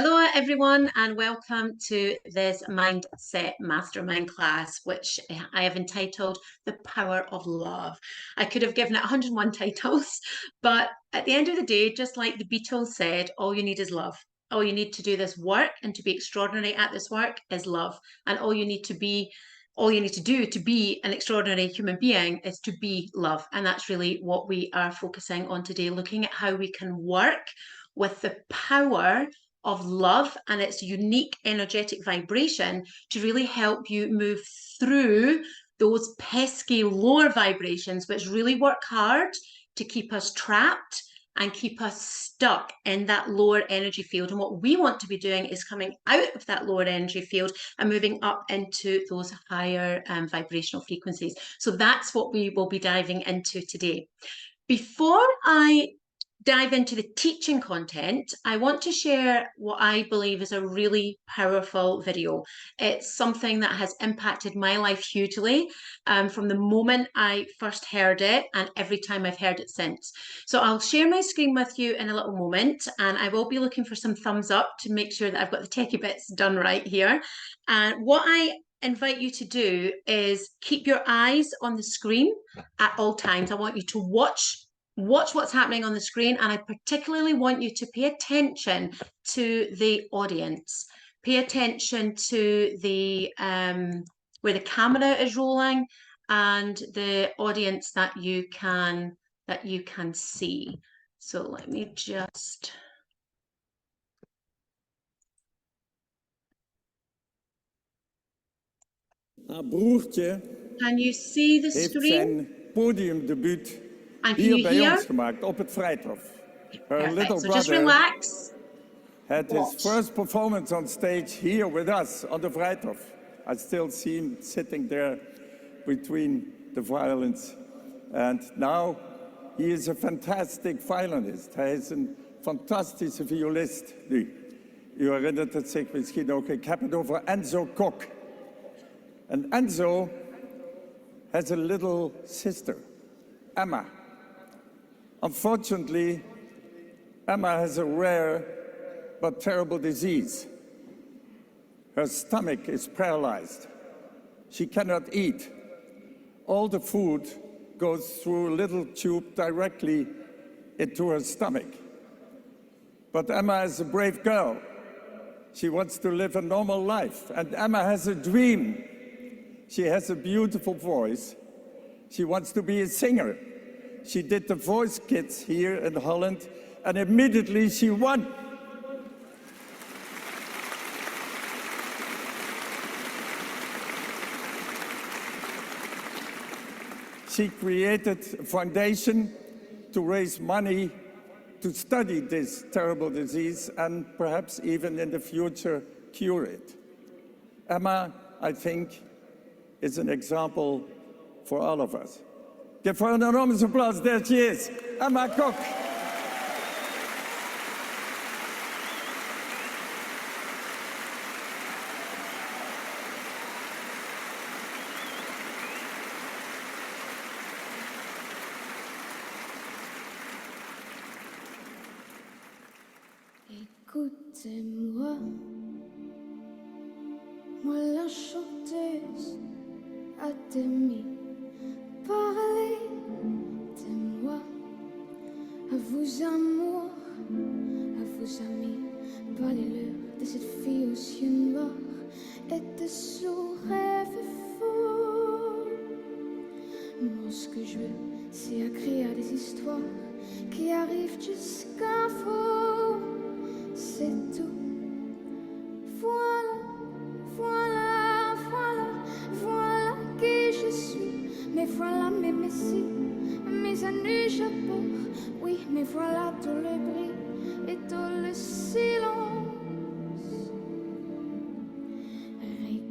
Hello, everyone, and welcome to this Mindset Mastermind class, which I have entitled The Power of Love. I could have given it 101 titles, but at the end of the day, just like the Beatles said, all you need is love. All you need to do this work and to be extraordinary at this work is love. And all you need to do to be an extraordinary human being is to be love. And that's really what we are focusing on today, looking at how we can work with the power of love and its unique energetic vibration to really help you move through those pesky lower vibrations, which really work hard to keep us trapped and keep us stuck in that lower energy field. And what we want to be doing is coming out of that lower energy field and moving up into those higher vibrational frequencies. So that's what we will be diving into today. Before I dive into the teaching content, I want to share what I believe is a really powerful video. It's something that has impacted my life hugely from the moment I first heard it and every time I've heard it since. So I'll share my screen with you in a little moment, and I will be looking for some thumbs up to make sure that I've got the techie bits done right here. And what I invite you to do is keep your eyes on the screen at all times. I want you to watch what's happening on the screen, and I particularly want you to pay attention to the audience. Pay attention to the where the camera is rolling and the audience that you can see. So let me just Haar broertje can you see the heeft screen? zijn podiumdebuut And can hier you bij hear? ons gemaakt, op het Vrijthof. Her Perfect. little So just brother relax. had his Watch. first performance on stage here with us on the Vrijthof. I still see him sitting there between the violins. And now he is a fantastic violinist. Hij is een fantastische violist nu. U herinnert het zich misschien ook. Ik heb het over Enzo Kok. And Enzo has a little sister, Emma. Unfortunately, Emma has a rare but terrible disease. Her stomach is paralyzed. She cannot eat. All the food goes through a little tube directly into her stomach. But Emma is a brave girl. She wants to live a normal life. And Emma has a dream. She has a beautiful voice. She wants to be a singer. She did the Voice Kids here in Holland, and immediately she won. She created a foundation to raise money to study this terrible disease and perhaps even in the future cure it. Emma, I think, is an example for all of us. Give her an enormous applause. There she is, Emma Kok. Écoutez-moi, moi la chanteuse à demi, parlez-moi, à vos amours, à vos amis, parlez-leur de cette fille aux yeux noirs et de son rêve faux. Moi ce que je veux, c'est écrire des histoires qui arrivent jusqu'à vous. C'est tout. Voilà, voilà, voilà, voilà qui je suis. Mais voilà mes messies, mes années chapeaux. Oui, mais voilà tout le bruit et tout le silence.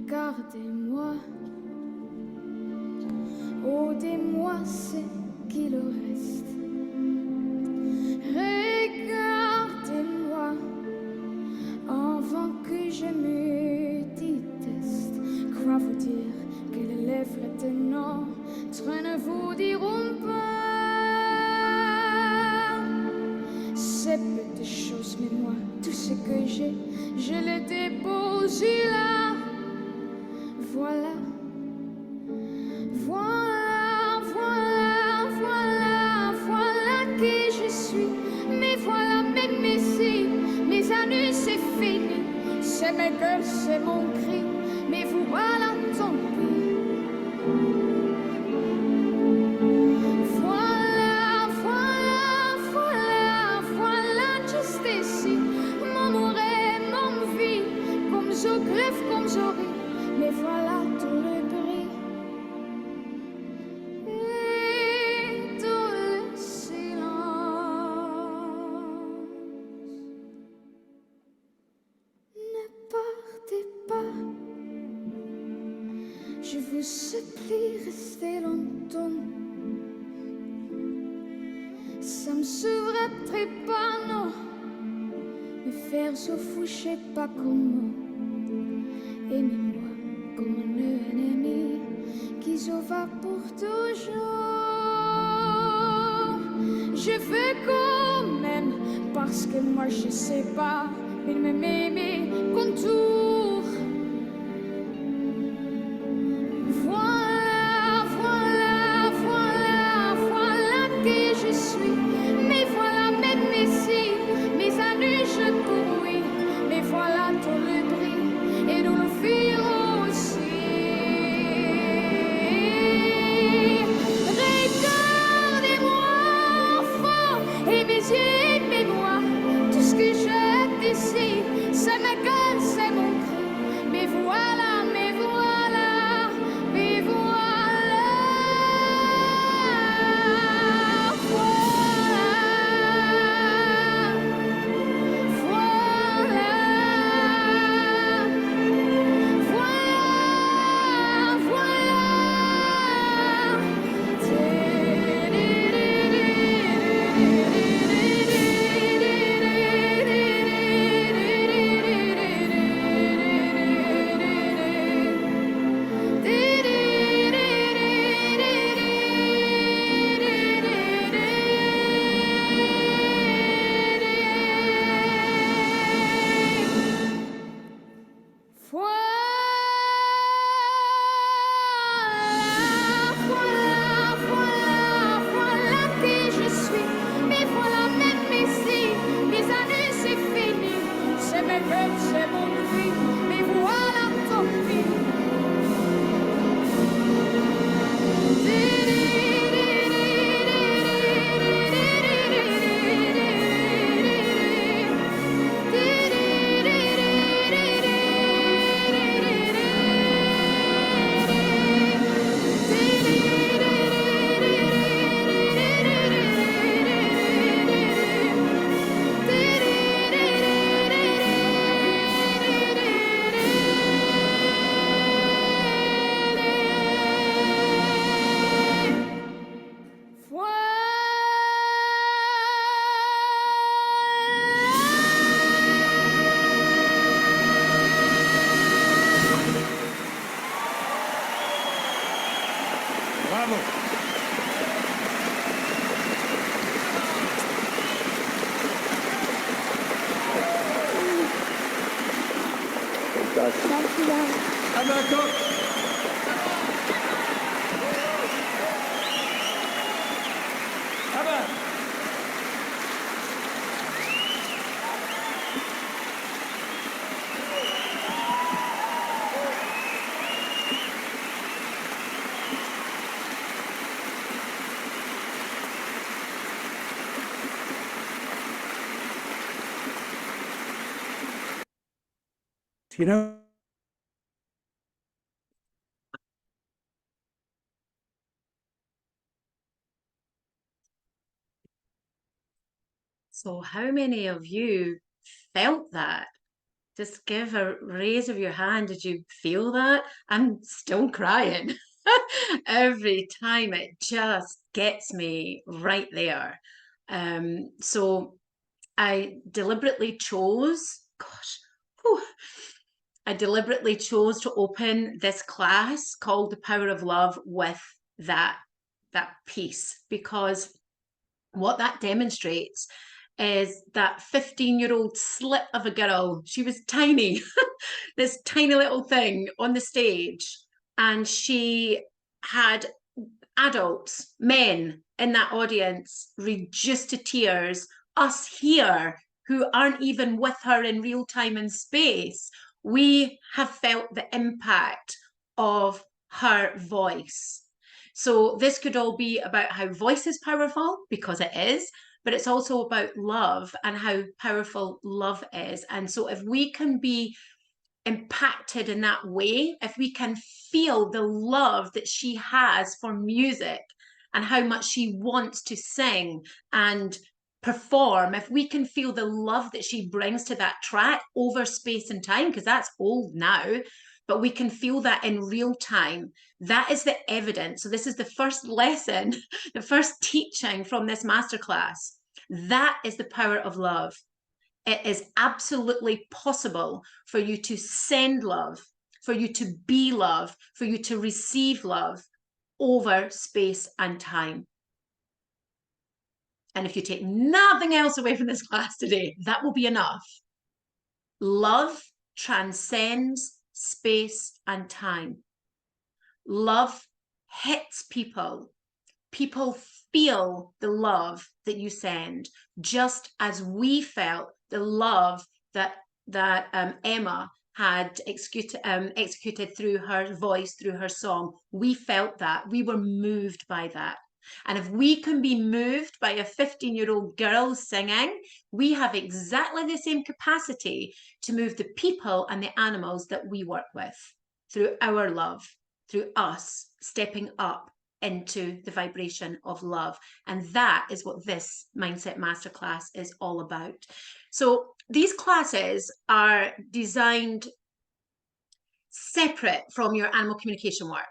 Regardez-moi, ôtez-moi ce qu'il reste. Regardez-moi avant que je me déteste. Crois vous dire que les lèvres de notre ne vous diront pas. sais peu de choses, mais moi, tout ce que j'ai, je le dépose là. Voilà, voilà, voilà, voilà, voilà qui je suis. Mais voilà, même ici, mes années, c'est fini. C'est mes gueules, c'est mon cri, mais vous voilà, tant pis. Voilà, voilà, voilà, voilà, juste ici. Mon oreille, mon vie, comme je greffe, comme je ris. Mais voilà tout le bruit et tout le silence. Ne partez pas, je vous supplie, restez longtemps. Ça me souviendrait pas, non. Me faire se fou, je sais pas comment. Aimez-moi comme un ennemi qui s'en va pour toujours. Je veux quand même, parce que moi je sais pas, il me met mes contours. Voilà, voilà, voilà, voilà qui je suis. Mais voilà, même ici, mes années je cours, oui. Mais voilà tout le bruit et nous le firons aussi. Regardez-moi enfant et mes yeux, aimez-moi. Tout ce que j'ai ici, c'est ma gueule, c'est mon cri. Mais voilà, mais voilà, mais voilà, voilà, voilà, voilà, voilà. Voilà, voilà, voilà qui je suis. Mais voilà, même ici, mes années, c'est fini. C'est mes gueules, c'est mon cri. Mais voilà, tant pis. Bravo. Anna Koch. Anna. You know, So how many of you felt that? Just give a raise of your hand. Did you feel that? I'm still crying every time. It just gets me right there. So I deliberately chose, gosh, whew, I deliberately chose to open this class called The Power of Love with that piece, because what that demonstrates is that 15-year-old slip of a girl. She was tiny, this tiny little thing on the stage, and she had adults, men in that audience, reduced to tears. Us here, who aren't even with her in real time and space, we have felt the impact of her voice. So this could all be about how voice is powerful, because it is, but it's also about love and how powerful love is. And so if we can be impacted in that way, if we can feel the love that she has for music and how much she wants to sing and perform, if we can feel the love that she brings to that track over space and time, because that's old now, but we can feel that in real time. That is the evidence. So this is the first lesson, the first teaching from this masterclass. That is the power of love. It is absolutely possible for you to send love, for you to be love, for you to receive love over space and time. And if you take nothing else away from this class today, that will be enough. Love transcends space and time. Love hits people. People feel the love that you send, just as we felt the love that Emma had executed through her voice, through her song. We felt that. We were moved by that. And if we can be moved by a 15-year-old girl singing, we have exactly the same capacity to move the people and the animals that we work with through our love, through us stepping up into the vibration of love. And that is what this Mindset Masterclass is all about. So these classes are designed separate from your animal communication work.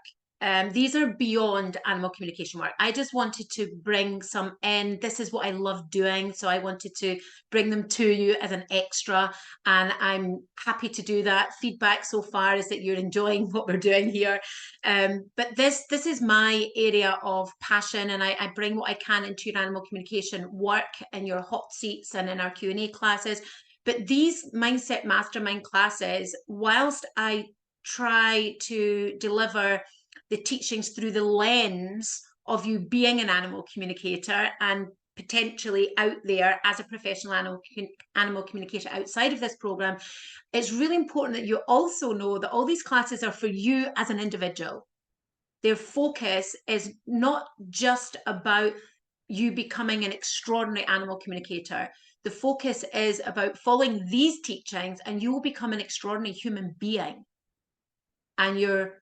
These are beyond animal communication work. I just wanted to bring some in. This is what I love doing, so I wanted to bring them to you as an extra, and I'm happy to do that. Feedback so far is that you're enjoying what we're doing here. But this is my area of passion, and I bring what I can into your animal communication work in your hot seats and in our Q&A classes. But these Mindset Mastermind classes, whilst I try to deliver the teachings through the lens of you being an animal communicator and potentially out there as a professional animal communicator outside of this program, it's really important that you also know that all these classes are for you as an individual. Their focus is not just about you becoming an extraordinary animal communicator. The focus is about following these teachings and you will become an extraordinary human being. And your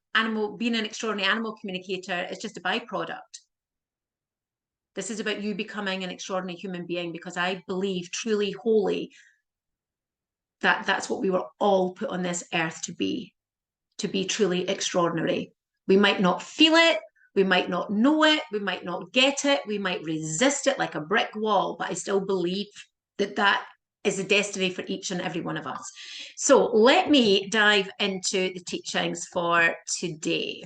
being an extraordinary animal communicator is just a byproduct. This is about you becoming an extraordinary human being, because I believe truly, wholly, that that's what we were all put on this earth to be truly extraordinary. We might not feel it, we might not know it, we might not get it, we might resist it like a brick wall, but I still believe that that is the destiny for each and every one of us. So let me dive into the teachings for today.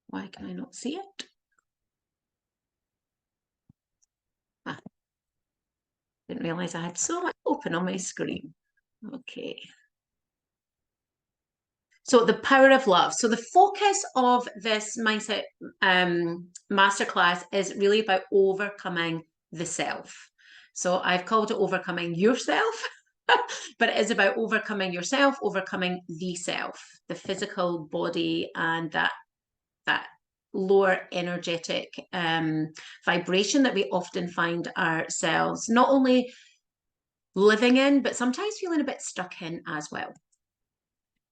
Why can I not see it? Didn't realize I had so much open on my screen. Okay. So the power of love. So the focus of this mindset masterclass is really about overcoming the self. So I've called it overcoming yourself, but it is about overcoming yourself, overcoming the self, the physical body, and that lower energetic vibration that we often find ourselves not only living in, but sometimes feeling a bit stuck in as well.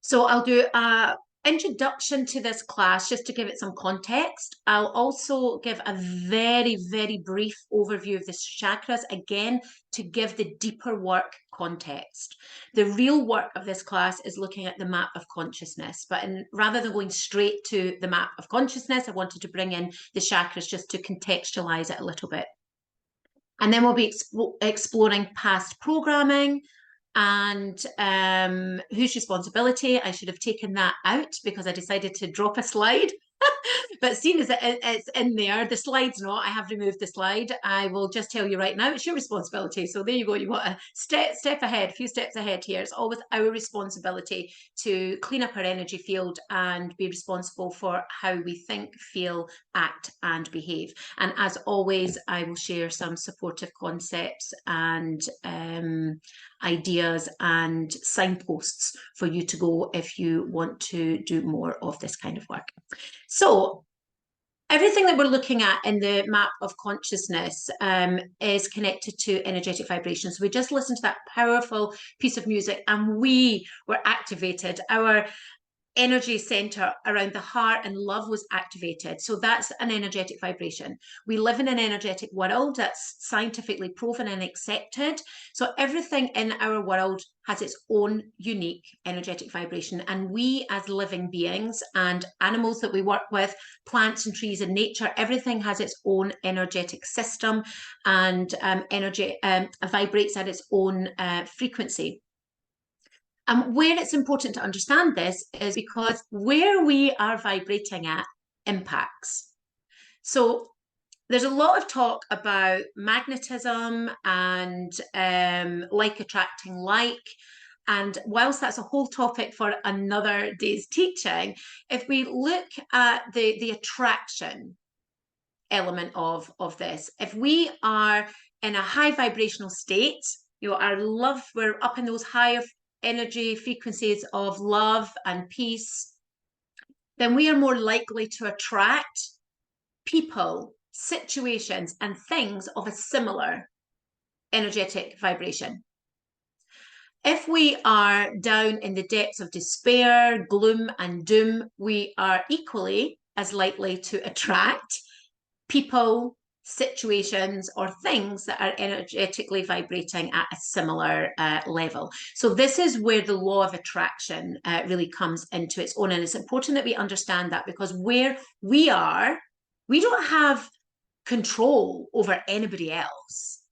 So I'll do an introduction to this class just to give it some context. I'll also give a very, very brief overview of the chakras, again, to give the deeper work context. The real work of this class is looking at the map of consciousness, but rather than going straight to the map of consciousness, I wanted to bring in the chakras just to contextualize it a little bit. And then we'll be exploring past programming, And whose responsibility? I should have taken that out because I decided to drop a slide. But seeing as it's in there, the slide's not, I have removed the slide. I will just tell you right now, it's your responsibility. So there you go. You got a step ahead, a few steps ahead here. It's always our responsibility to clean up our energy field and be responsible for how we think, feel, act, and behave. And as always, I will share some supportive concepts and ideas and signposts for you to go if you want to do more of this kind of work. So everything that we're looking at in the map of consciousness is connected to energetic vibrations. So we just listened to that powerful piece of music and we were activated. Our energy center around the heart and love was activated. So that's an energetic vibration. We live in an energetic world that's scientifically proven and accepted. So everything in our world has its own unique energetic vibration. And we as living beings and animals that we work with, plants and trees and nature, everything has its own energetic system and energy vibrates at its own frequency. And where it's important to understand this is because where we are vibrating at impacts. So there's a lot of talk about magnetism and like attracting like. And whilst that's a whole topic for another day's teaching, if we look at the attraction element of this, if we are in a high vibrational state, you know, our love, we're up in those higher energy frequencies of love and peace, then we are more likely to attract people, situations, and things of a similar energetic vibration. If we are down in the depths of despair, gloom, and doom, we are equally as likely to attract people, situations, or things that are energetically vibrating at a similar level. So this is where the law of attraction really comes into its own. And it's important that we understand that, because where we are, we don't have control over anybody else.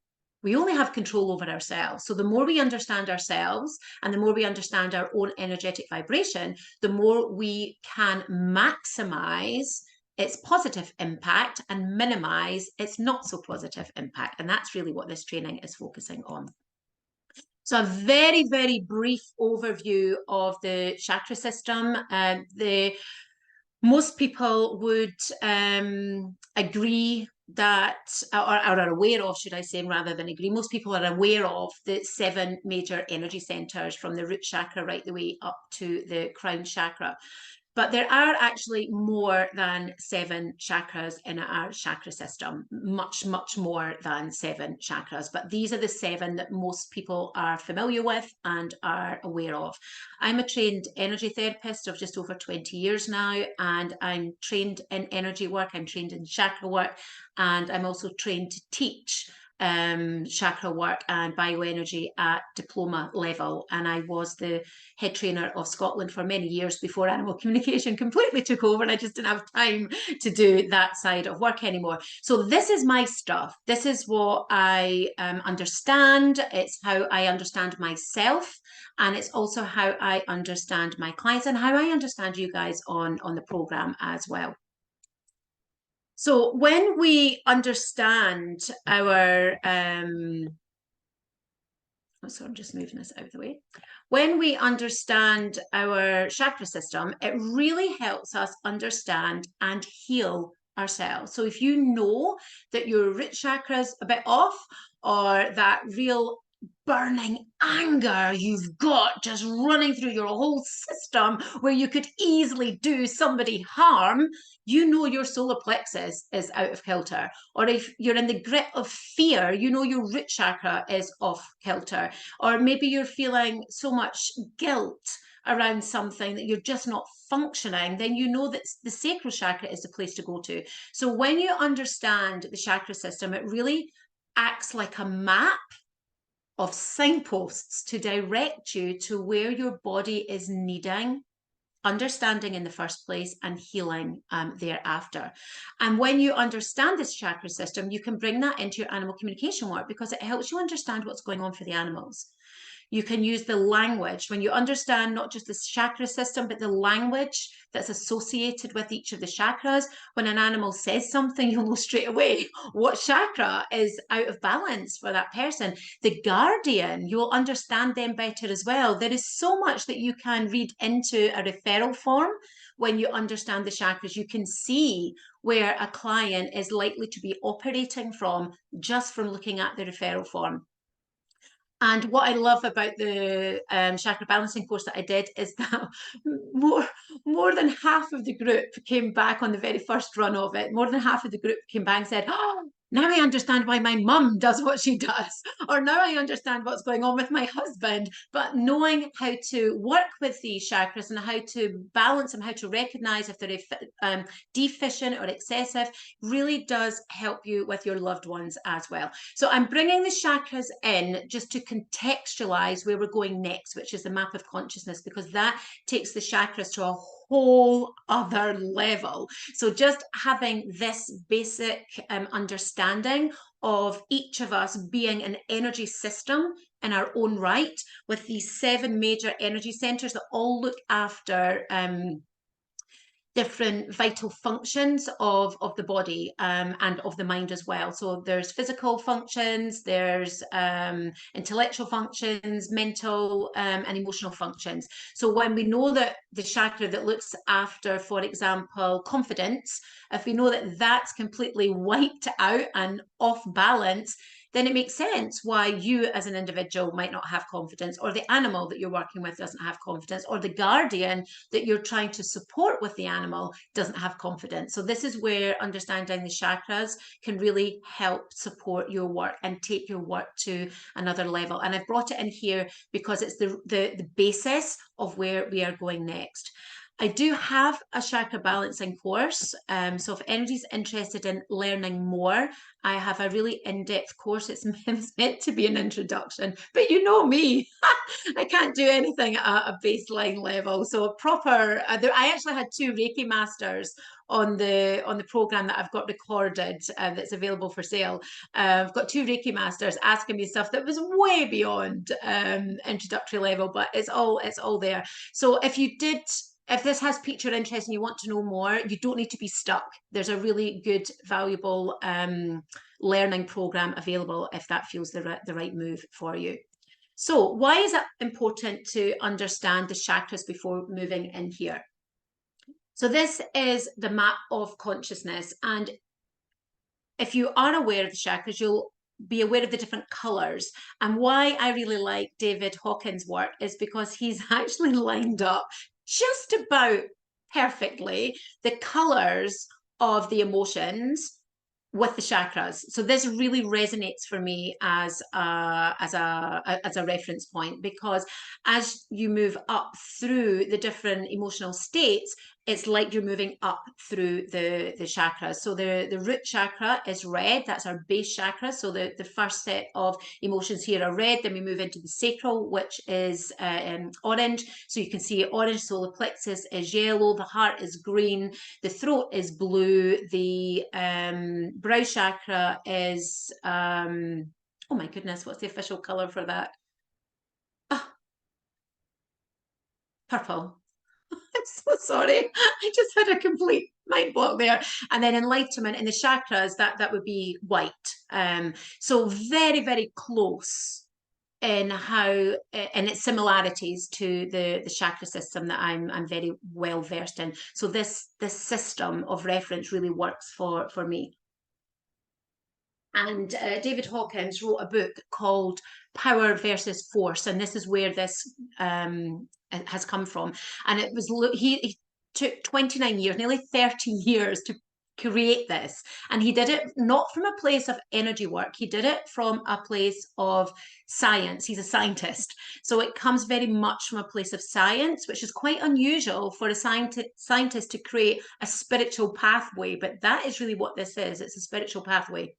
We only have control over ourselves. So the more we understand ourselves and the more we understand our own energetic vibration, the more we can maximize its positive impact and minimize its not so positive impact. And that's really what this training is focusing on. So a very, very brief overview of the chakra system. Most people would agree that, or are aware of, should I say, rather than agree, most people are aware of the 7 major energy centers from the root chakra right the way up to the crown chakra. But there are actually more than 7 chakras in our chakra system, much, much more than 7 chakras. But these are the 7 that most people are familiar with and are aware of. I'm a trained energy therapist of just over 20 years now, and I'm trained in energy work, I'm trained in chakra work, and I'm also trained to teach chakra work and bioenergy at diploma level. And I was the head trainer of Scotland for many years before animal communication completely took over, and I just didn't have time to do that side of work anymore. So this is my stuff. This is what I understand. It's how I understand myself, and it's also how I understand my clients and how I understand you guys on the program as well. So when we understand our, so I'm just moving this out of the way. When we understand our chakra system, it really helps us understand and heal ourselves. So if you know that your root chakra is a bit off, or that real burning anger you've got just running through your whole system where you could easily do somebody harm, you know your solar plexus is out of kilter. Or if you're in the grip of fear, you know your root chakra is off kilter. Or maybe you're feeling so much guilt around something that you're just not functioning, then you know that the sacral chakra is the place to go to. So when you understand the chakra system, it really acts like a map of signposts to direct you to where your body is needing understanding in the first place and healing thereafter. And when you understand this chakra system, you can bring that into your animal communication work, because it helps you understand what's going on for the animals. You can use the language when you understand not just the chakra system, but the language that's associated with each of the chakras. When an animal says something, you'll know straight away what chakra is out of balance for that person. The guardian, you'll understand them better as well. There is so much that you can read into a referral form when you understand the chakras. You can see where a client is likely to be operating from just from looking at the referral form. And what I love about the chakra balancing course that I did is that more than half of the group came back on the very first run of it. More than half of the group came back and said, "Oh, now I understand why my mum does what she does," or "Now I understand what's going on with my husband." But knowing how to work with these chakras and how to balance them, how to recognize if they're deficient or excessive, really does help you with your loved ones as well. So I'm bringing the chakras in just to contextualize where we're going next, which is the map of consciousness, because that takes the chakras to a whole other level. So just having this basic understanding of each of us being an energy system in our own right, with these 7 major energy centers that all look after different vital functions of the body and of the mind as well. So there's physical functions, there's intellectual functions, mental and emotional functions. So when we know that the chakra that looks after, for example, confidence, if we know that that's completely wiped out and off balance, then it makes sense why you as an individual might not have confidence, or the animal that you're working with doesn't have confidence, or the guardian that you're trying to support with the animal doesn't have confidence. So this is where understanding the chakras can really help support your work and take your work to another level. And I've brought it in here because it's the basis of where we are going next. I do have a chakra balancing course. So if anybody's interested in learning more, I have a really in-depth course. It's meant to be an introduction, but you know me, I can't do anything at a baseline level. So a proper, I actually had 2 Reiki masters on the program that I've got recorded that's available for sale. I've got 2 Reiki masters asking me stuff that was way beyond introductory level, but it's all there. So if this has piqued your interest and you want to know more, you don't need to be stuck. There's a really good, valuable learning program available if that feels the right move for you. So why is it important to understand the chakras before moving in here? So this is the map of consciousness. And if you are aware of the chakras, you'll be aware of the different colors. And why I really like David Hawkins' work is because he's actually lined up just about perfectly the colors of the emotions with the chakras. So this really resonates for me as a reference point, because as you move up through the different emotional states, it's like you're moving up through the chakras. So the root chakra is red. That's our base chakra. So the first set of emotions here are red. Then we move into the sacral, which is orange. So you can see orange. Solar plexus is yellow. The heart is green. The throat is blue. The brow chakra is, oh my goodness, what's the official color for that? Oh, purple. I'm so sorry. I just had a complete mind block there. And then enlightenment in the chakras, that would be white. So very, very close in how in its similarities to the chakra system that I'm very well versed in. So this system of reference really works for me. And David Hawkins wrote a book called Power versus Force, and this is where this has come from. And it was he took 29 years, nearly 30 years to create this, and he did it not from a place of energy work. He did it from a place of science. He's a scientist, so it comes very much from a place of science, which is quite unusual for a scientist to create a spiritual pathway. But that is really what this is. It's a spiritual pathway.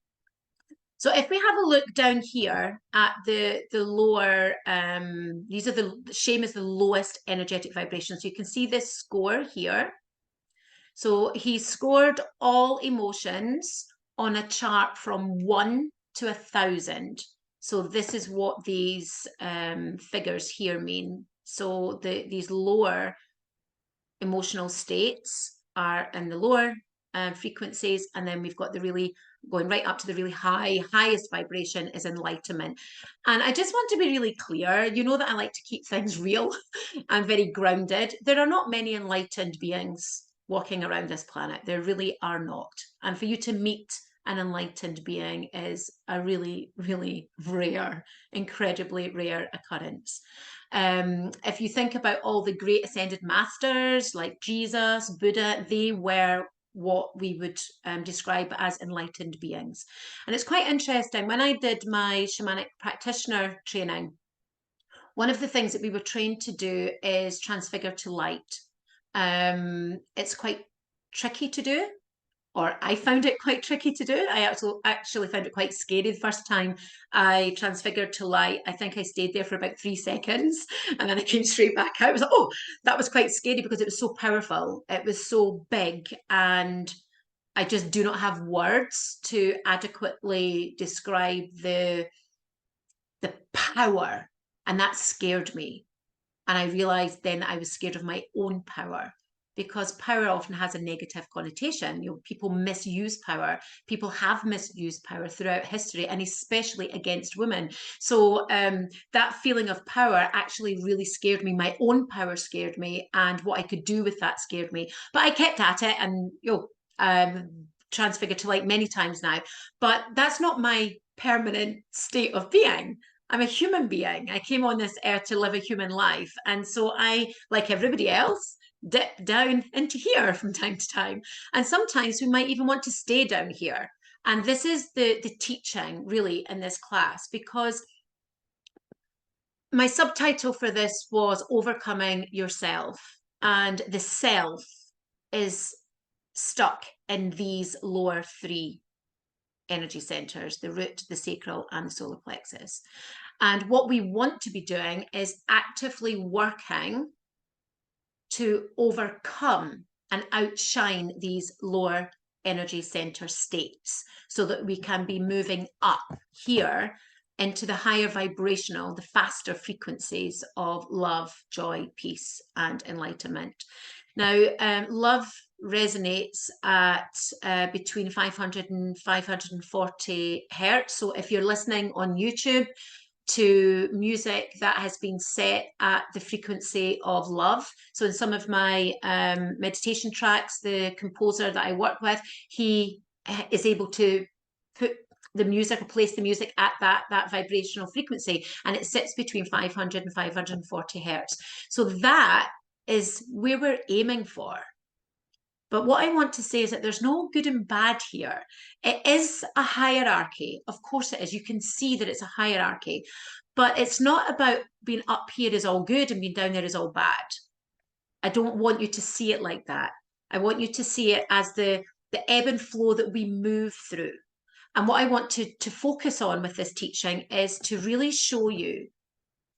So if we have a look down here at the lower, these are the shame is the lowest energetic vibration. So you can see this score here. So he scored all emotions on a chart from 1 to 1,000. So this is what these figures here mean. So these lower emotional states are in the lower frequencies, and then we've got the really going right up to the really highest vibration is enlightenment. And I just want to be really clear, you know that I like to keep things real and very grounded. There are not many enlightened beings walking around this planet. There really are not. And for you to meet an enlightened being is a really, really rare, incredibly rare occurrence. If you think about all the great ascended masters like Jesus, Buddha, they were what we would describe as enlightened beings. And it's quite interesting. When I did my shamanic practitioner training, one of the things that we were trained to do is transfigure to light. It's quite tricky to do, or I found it quite tricky to do. I actually found it quite scary the first time I transfigured to light. I think I stayed there for about 3 seconds and then I came straight back out. I was like, oh, that was quite scary because it was so powerful. It was so big, and I just do not have words to adequately describe the power. And that scared me. And I realized then that I was scared of my own power, because power often has a negative connotation. You know, people misuse power. People have misused power throughout history, and especially against women. So that feeling of power actually really scared me. My own power scared me, and what I could do with that scared me. But I kept at it, and transfigured to light many times now. But that's not my permanent state of being. I'm a human being. I came on this earth to live a human life. And so I, like everybody else, dip down into here from time to time. And sometimes we might even want to stay down here. And this is the teaching really in this class, because my subtitle for this was Overcoming Yourself. And the self is stuck in these lower three energy centers, the root, the sacral, and the solar plexus. And what we want to be doing is actively working to overcome and outshine these lower energy center states so that we can be moving up here into the higher vibrational, the faster frequencies of love, joy, peace, and enlightenment. Now, love resonates at between 500 and 540 hertz. So if you're listening on YouTube to music that has been set at the frequency of love. So in some of my meditation tracks, the composer that I work with, he is able to put the music or place the music at that vibrational frequency, and it sits between 500 and 540 hertz. So that is where we're aiming for. But what I want to say is that there's no good and bad here. It is a hierarchy. Of course it is. You can see that it's a hierarchy. But it's not about being up here is all good and being down there is all bad. I don't want you to see it like that. I want you to see it as the ebb and flow that we move through. And what I want to focus on with this teaching is to really show you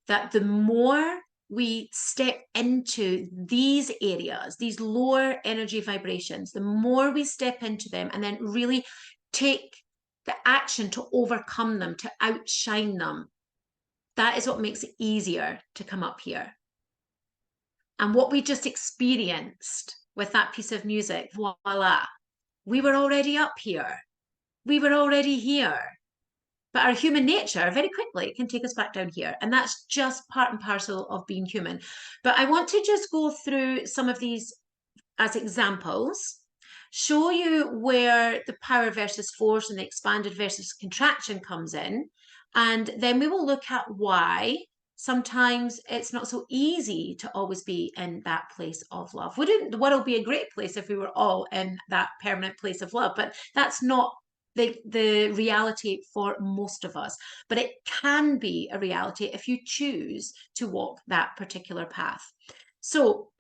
that the more we step into these areas, these lower energy vibrations, the more we step into them and then really take the action to overcome them, to outshine them, that is what makes it easier to come up here. And what we just experienced with that piece of music, voila, we were already up here. We were already here. But our human nature very quickly can take us back down here. And that's just part and parcel of being human. But I want to just go through some of these as examples, show you where the power versus force and the expanded versus contraction comes in. And then we will look at why sometimes it's not so easy to always be in that place of love. Wouldn't the world be a great place if we were all in that permanent place of love? But that's not the reality for most of us. But it can be a reality if you choose to walk that particular path. So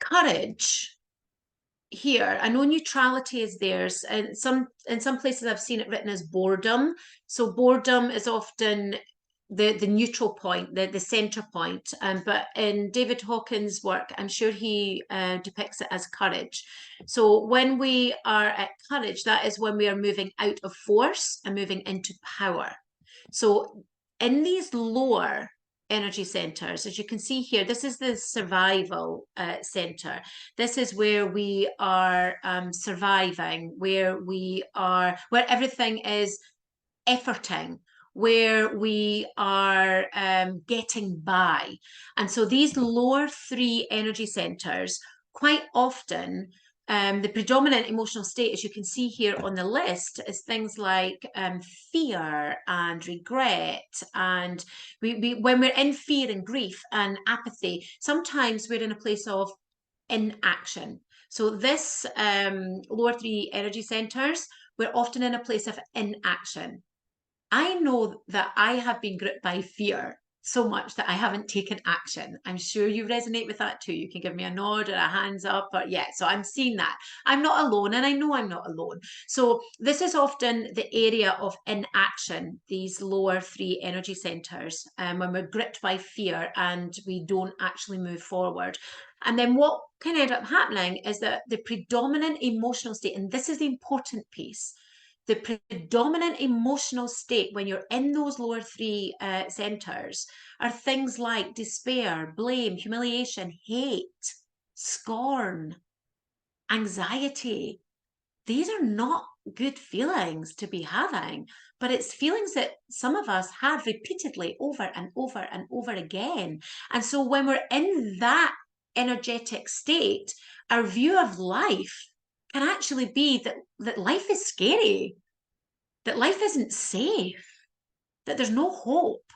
courage here, I know neutrality is theirs, and in some places I've seen it written as boredom. So boredom is often the neutral point, the center point. But in David Hawkins' work, I'm sure he depicts it as courage. So when we are at courage, that is when we are moving out of force and moving into power. So in these lower energy centers, as you can see here, this is the survival center. This is where we are surviving, where everything is efforting, where we are getting by. And so these lower three energy centers, quite often, the predominant emotional state, as you can see here on the list, is things like fear and regret. And when we're in fear and grief and apathy, sometimes we're in a place of inaction. So this lower three energy centers, we're often in a place of inaction. I know that I have been gripped by fear so much that I haven't taken action. I'm sure you resonate with that too. You can give me a nod or a hands up, or yeah, so I'm seeing that. I'm not alone, and I know I'm not alone. So this is often the area of inaction, these lower three energy centers, when we're gripped by fear and we don't actually move forward. And then what can end up happening is that the predominant emotional state, and this is the important piece, the predominant emotional state when you're in those lower three centers are things like despair, blame, humiliation, hate, scorn, anxiety. These are not good feelings to be having, but it's feelings that some of us have repeatedly over and over and over again. And so when we're in that energetic state, our view of life can actually be that life is scary, that life isn't safe, that there's no hope.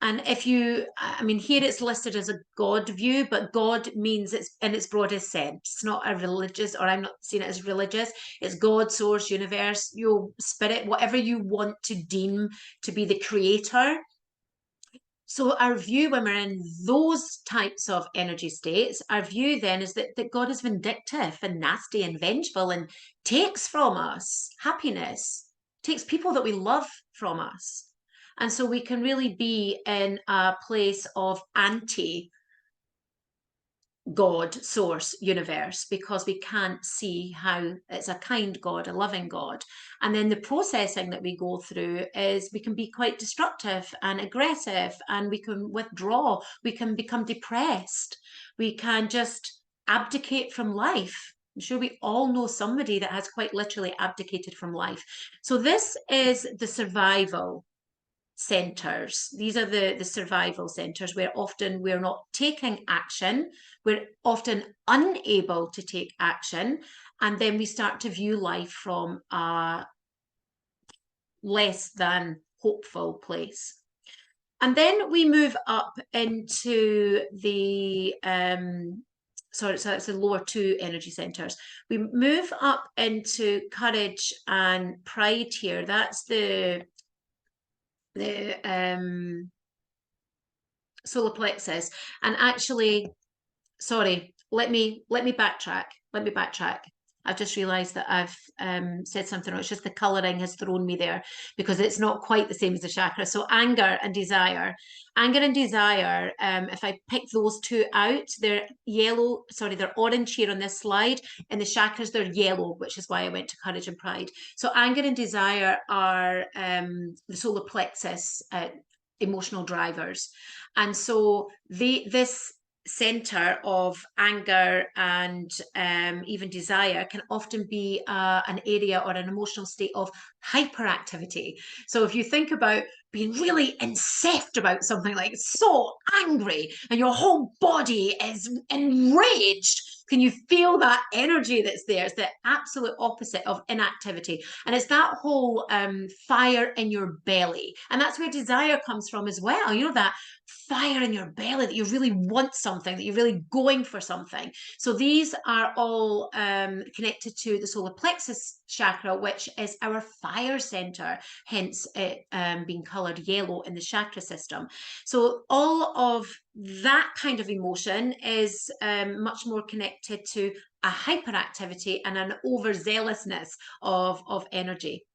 And if you, I mean, here it's listed as a God view, but God means it's in its broadest sense. It's not a religious, or I'm not seeing it as religious. It's God, source, universe, your spirit, whatever you want to deem to be the creator. So our view when we're in those types of energy states, our view then is that God is vindictive and nasty and vengeful and takes from us happiness, takes people that we love from us. And so we can really be in a place of anti God, source, universe, because we can't see how it's a kind God, a loving God. And then the processing that we go through is we can be quite destructive and aggressive, and we can withdraw, we can become depressed, we can just abdicate from life. I'm sure we all know somebody that has quite literally abdicated from life. So this is the survival centers. These are the survival centers where often we're not taking action, we're often unable to take action, and then we start to view life from a less than hopeful place. And then we move up into the sorry, so it's the lower two energy centers. We move up into courage and pride here. That's the solar plexus. And actually, sorry, let me backtrack. Let me backtrack. I've just realized that I've said something wrong. It's just the coloring has thrown me there because it's not quite the same as the chakra. So anger and desire. Anger and desire, if I pick those two out, they're yellow, sorry, they're orange here on this slide. In the chakras, they're yellow, which is why I went to courage and pride. So anger and desire are the solar plexus emotional drivers. And so this center of anger and even desire can often be an area or an emotional state of hyperactivity. So if you think about being really incensed about something, like so angry and your whole body is enraged, can you feel that energy that's there? It's the absolute opposite of inactivity. And it's that whole fire in your belly. And that's where desire comes from as well. You know, that fire in your belly, that you really want something, that you're really going for something. So these are all connected to the solar plexus chakra, which is our fire center, hence it being colored yellow in the chakra system. So all of that kind of emotion is much more connected to a hyperactivity and an overzealousness of energy.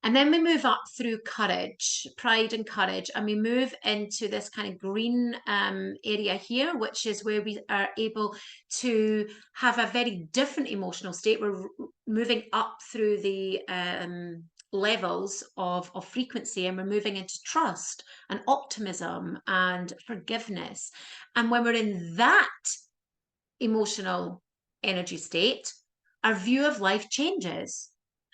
And then we move up through courage, pride and courage, and we move into this kind of green area here, which is where we are able to have a very different emotional state. We're moving up through the levels of frequency, and we're moving into trust and optimism and forgiveness. And when we're in that emotional energy state, our view of life changes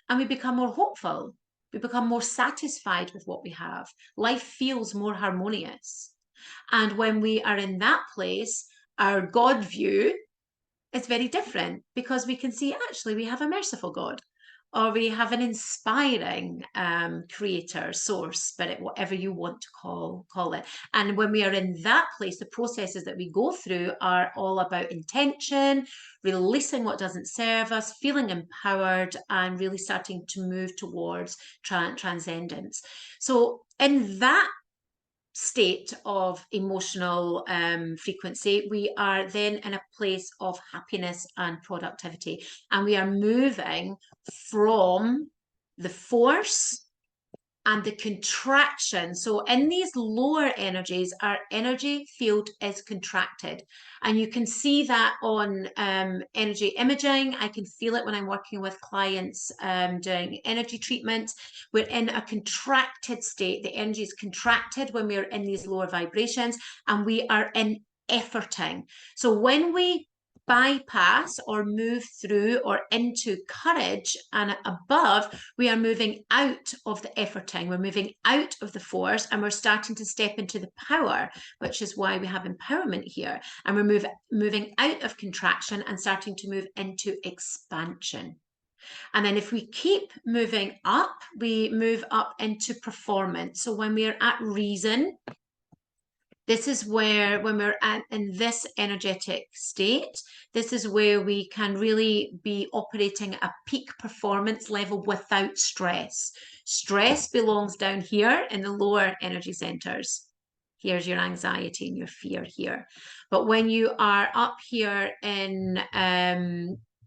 and we become more hopeful. We become more satisfied with what we have. Life feels more harmonious. And when we are in that place, our God view is very different, because we can see actually we have a merciful God, or we have an inspiring creator, source, spirit, whatever you want to call it. And when we are in that place, the processes that we go through are all about intention, releasing what doesn't serve us, feeling empowered, and really starting to move towards transcendence. So in that state of emotional frequency, we are then in a place of happiness and productivity, and we are moving from the force and the contraction. So in these lower energies, our energy field is contracted. And you can see that on energy imaging. I can feel it when I'm working with clients doing energy treatment. We're in a contracted state. The energy is contracted when we're in these lower vibrations, and we are in efforting. So when we bypass or move through or into courage and above, we are moving out of the efforting, we're moving out of the force, and we're starting to step into the power, which is why we have empowerment here. And we're moving out of contraction and starting to move into expansion. And then if we keep moving up, we move up into performance. So when we are at reason, this is where, when we're in this energetic state, this is where we can really be operating a peak performance level without stress. Stress belongs down here in the lower energy centers. Here's your anxiety and your fear here. But when you are up here in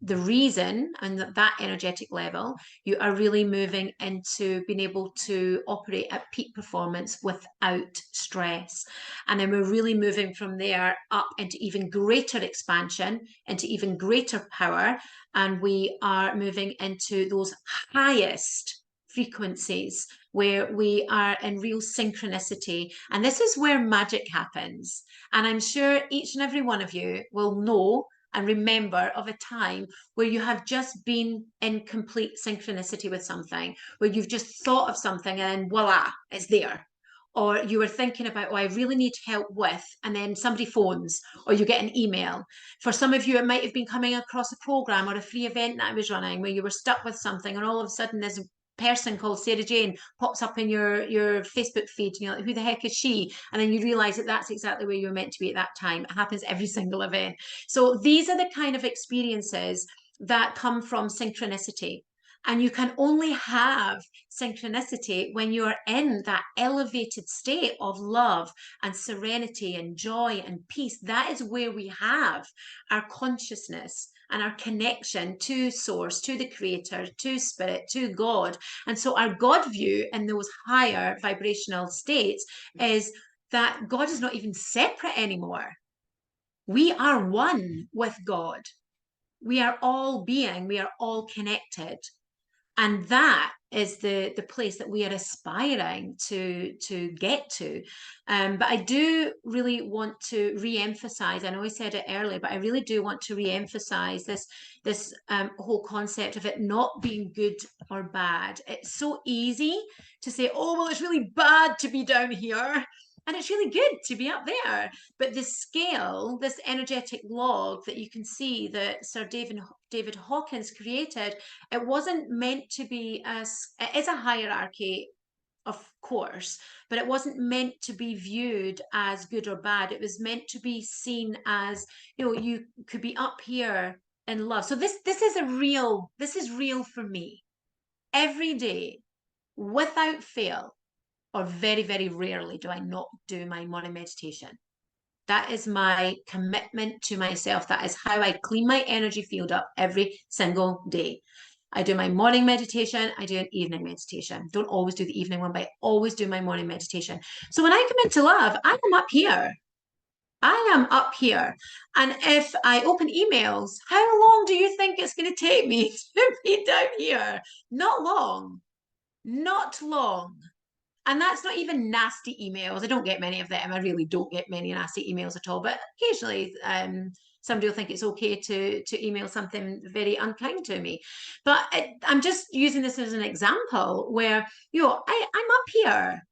the reason and that energetic level, you are really moving into being able to operate at peak performance without stress. And then we're really moving from there up into even greater expansion, into even greater power. And we are moving into those highest frequencies where we are in real synchronicity. And this is where magic happens. And I'm sure each and every one of you will know and remember of a time where you have just been in complete synchronicity with something, where you've just thought of something and voila, it's there. Or you were thinking about, oh, I really need help with, and then somebody phones, or you get an email. For some of you, it might have been coming across a program or a free event that I was running where you were stuck with something, and all of a sudden there's a person called Sarah Jane pops up in your Facebook feed, and you're like, who the heck is she? And then you realize that that's exactly where you were meant to be at that time. It happens every single event. So these are the kind of experiences that come from synchronicity. And you can only have synchronicity when you are in that elevated state of love and serenity and joy and peace. That is where we have our consciousness and our connection to source, to the creator, to spirit, to God. And so our God view in those higher vibrational states is that God is not even separate anymore. We are one with God. We are all being, we are all connected. And that is the place that we are aspiring to get to. But I do really want to re-emphasize, I know I said it earlier, but I really do want to re-emphasize this whole concept of it not being good or bad. It's so easy to say, oh, well, it's really bad to be down here, and it's really good to be up there. But the scale, this energetic log that you can see that Sir David Hawkins created, it wasn't meant to be it is a hierarchy, of course, but it wasn't meant to be viewed as good or bad. It was meant to be seen as, you could be up here in love. So this is real for me. Every day, without fail, or very, very rarely do I not do my morning meditation. That is my commitment to myself. That is how I clean my energy field up every single day. I do my morning meditation. I do an evening meditation. Don't always do the evening one, but I always do my morning meditation. So when I come into love, I am up here. I am up here. And if I open emails, how long do you think it's going to take me to be down here? Not long. not long. And that's not even nasty emails. I don't get many of them. I really don't get many nasty emails at all. But occasionally, somebody will think it's okay to email something very unkind to me. But I'm just using this as an example where, I'm up here.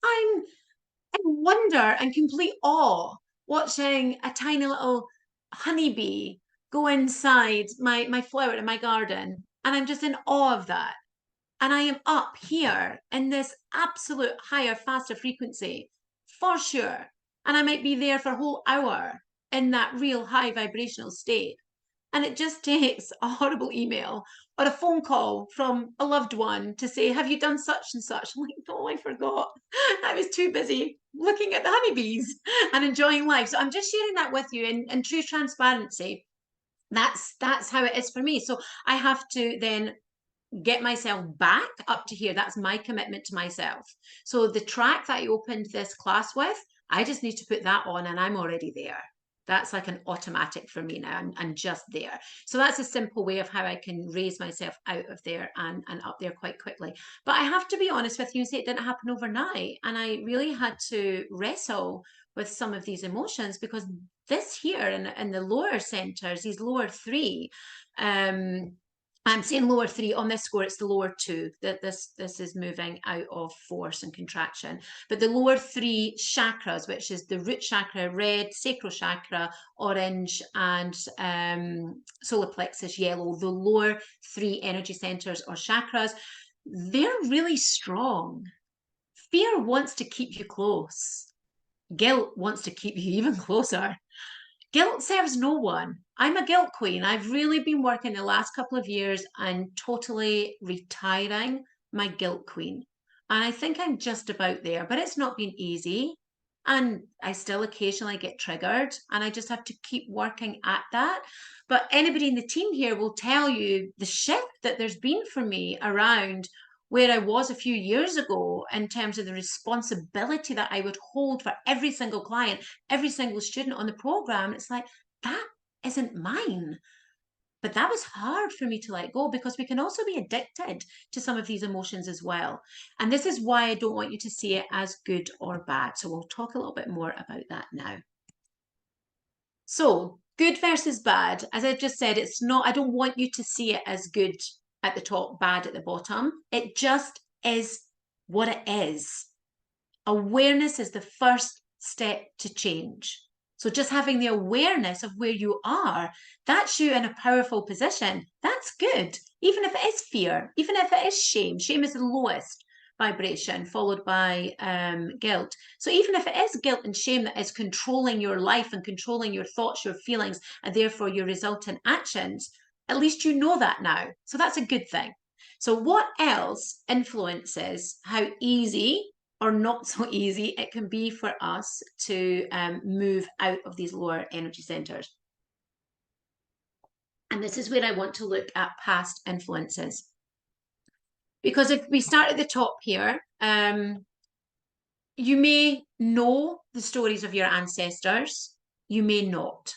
I'm in wonder and complete awe watching a tiny little honeybee go inside my flower in my garden. And I'm just in awe of that. And I am up here in this absolute higher, faster frequency for sure. And I might be there for a whole hour in that real high vibrational state. And it just takes a horrible email or a phone call from a loved one to say, have you done such and such? I'm like, no, I forgot. I was too busy looking at the honeybees and enjoying life. So I'm just sharing that with you in true transparency. That's how it is for me. So I have to then get myself back up to here. That's my commitment to myself. So the track that I opened this class with, I just need to put that on and I'm already there. That's like an automatic for me now. I'm just there. So that's a simple way of how I can raise myself out of there and up there quite quickly. But I have to be honest with you and say it didn't happen overnight. And I really had to wrestle with some of these emotions because this here in the lower centers, these lower three, I'm saying lower three on this score, it's the lower two that this is moving out of force and contraction. But the lower three chakras, which is the root chakra, red, sacral chakra, orange, and solar plexus, yellow, the lower three energy centers or chakras, they're really strong. Fear wants to keep you close. Guilt wants to keep you even closer. Guilt serves no one. I'm a guilt queen. I've really been working the last couple of years and totally retiring my guilt queen. And I think I'm just about there, but it's not been easy. And I still occasionally get triggered, and I just have to keep working at that. But anybody in the team here will tell you the shift that there's been for me around where I was a few years ago in terms of the responsibility that I would hold for every single client, every single student on the program. It's like, that isn't mine. But that was hard for me to let go because we can also be addicted to some of these emotions as well. And this is why I don't want you to see it as good or bad. So we'll talk a little bit more about that now. So good versus bad, as I've just said, it's not, I don't want you to see it as good at the top, bad at the bottom. It just is what it is. Awareness is the first step to change. So just having the awareness of where you are, that's you in a powerful position. That's good. Even if it is fear, even if it is shame. Shame is the lowest vibration, followed by guilt. So even if it is guilt and shame that is controlling your life and controlling your thoughts, your feelings, and therefore your resultant actions, at least you know that now. So that's a good thing. So what else influences how easy or not so easy it can be for us to move out of these lower energy centers? And this is where I want to look at past influences. Because if we start at the top here, you may know the stories of your ancestors, you may not.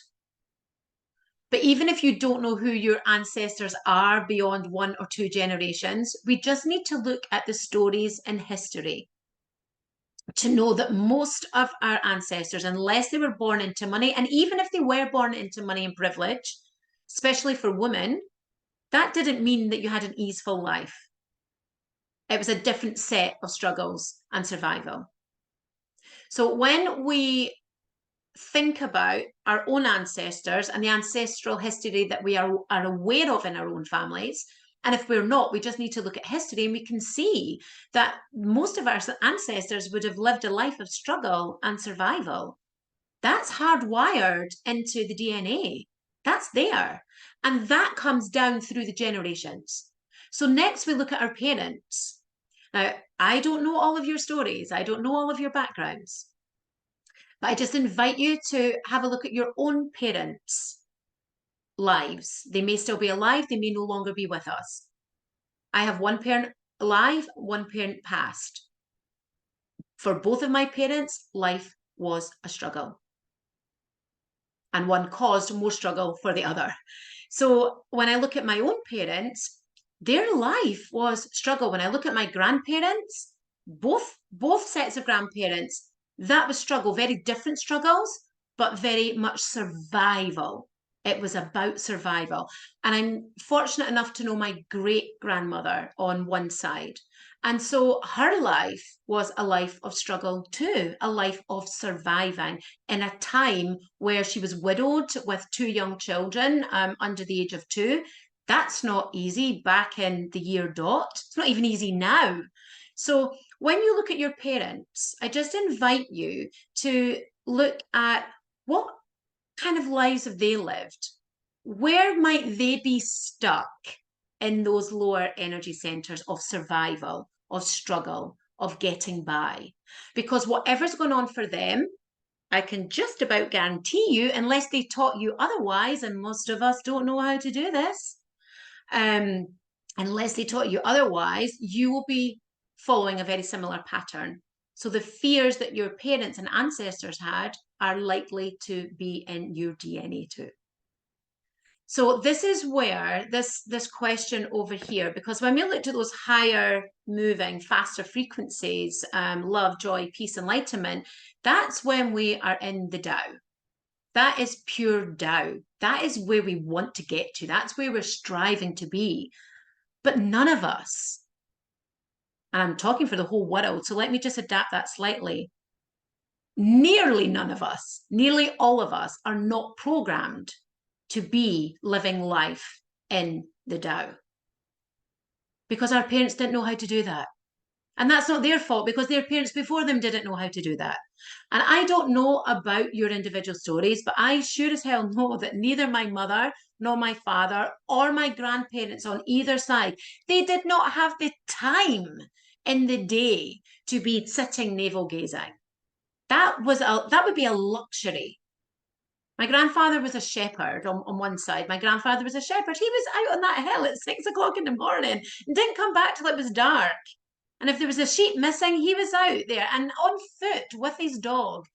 But even if you don't know who your ancestors are beyond 1 or 2 generations, we just need to look at the stories in history to know that most of our ancestors, unless they were born into money, and even if they were born into money and privilege, especially for women, that didn't mean that you had an easeful life. It was a different set of struggles and survival. So when we think about our own ancestors and the ancestral history that we are aware of in our own families, and if we're not, we just need to look at history and we can see that most of our ancestors would have lived a life of struggle and survival. That's hardwired into the DNA. That's there. And that comes down through the generations. So next we look at our parents. Now, I don't know all of your stories. I don't know all of your backgrounds. But I just invite you to have a look at your own parents' lives. They may still be alive. They may no longer be with us. I have one parent alive, one parent passed. For both of my parents, life was a struggle. And one caused more struggle for the other. So when I look at my own parents, their life was struggle. When I look at my grandparents, both sets of grandparents, that was struggle, very different struggles, but very much survival. It was about survival. And I'm fortunate enough to know my great grandmother on one side. And so her life was a life of struggle too, a life of surviving in a time where she was widowed with two young children under the age of two. That's not easy back in the year dot. It's not even easy now. So when you look at your parents, I just invite you to look at what kind of lives have they lived? Where might they be stuck in those lower energy centers of survival, of struggle, of getting by? Because whatever's going on for them, I can just about guarantee you, unless they taught you otherwise, and most of us don't know how to do this, um, unless they taught you otherwise, you will be following a very similar pattern. So the fears that your parents and ancestors had are likely to be in your DNA too. So this is where this question over here, because when we look to those higher moving, faster frequencies, love, joy, peace, enlightenment, that's when we are in the Tao. That is pure Tao. That is where we want to get to. That's where we're striving to be. But none of us, and I'm talking for the whole world, so let me just adapt that slightly. Nearly none of us, nearly all of us are not programmed to be living life in the Tao because our parents didn't know how to do that. And that's not their fault because their parents before them didn't know how to do that. And I don't know about your individual stories, but I sure as hell know that neither my mother nor my father or my grandparents on either side, they did not have the time in the day to be sitting navel gazing. That would be a luxury. My grandfather was a shepherd on one side. My grandfather was a shepherd. He was out on that hill at 6 o'clock in the morning and didn't come back till it was dark. And if there was a sheep missing, he was out there and on foot with his dog.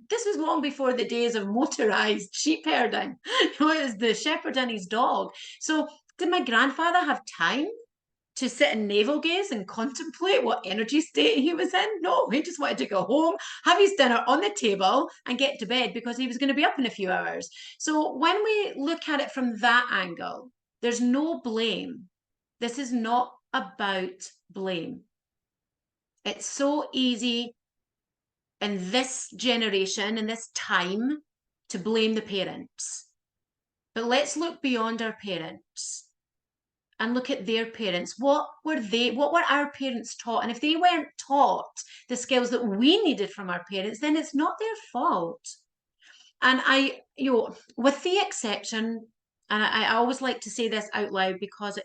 This was long before the days of motorized sheep herding. It was the shepherd and his dog. So did my grandfather have time to sit and navel gaze and contemplate what energy state he was in? No, he just wanted to go home, have his dinner on the table, and get to bed because he was going to be up in a few hours. So when we look at it from that angle, there's no blame. This is not about blame. It's so easy in this generation, in this time, to blame the parents. But let's look beyond our parents and look at their parents. What were our parents taught? And if they weren't taught the skills that we needed from our parents, then it's not their fault. And with the exception, and I always like to say this out loud because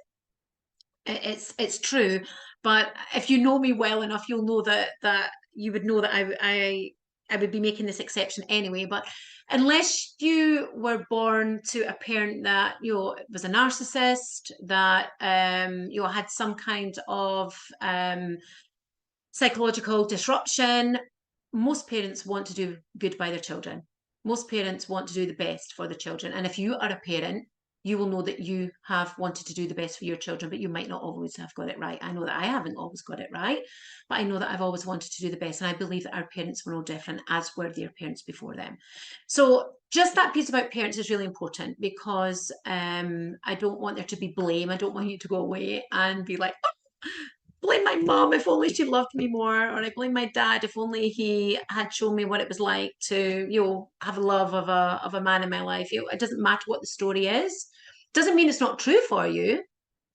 it's true, but if you know me well enough, you'll know that you would know that I would be making this exception anyway. But unless you were born to a parent that was a narcissist, that had some kind of psychological disruption, most parents want to do good by their children. Most parents want to do the best for the children. And if you are a parent, you will know that you have wanted to do the best for your children, but you might not always have got it right. I know that I haven't always got it right, but I know that I've always wanted to do the best. And I believe that our parents were no different, as were their parents before them. So just that piece about parents is really important because I don't want there to be blame. I don't want you to go away and be like, oh, blame my mom if only she loved me more, or I blame my dad if only he had shown me what it was like to, have a love of a man in my life. It doesn't matter what the story is. Doesn't mean it's not true for you.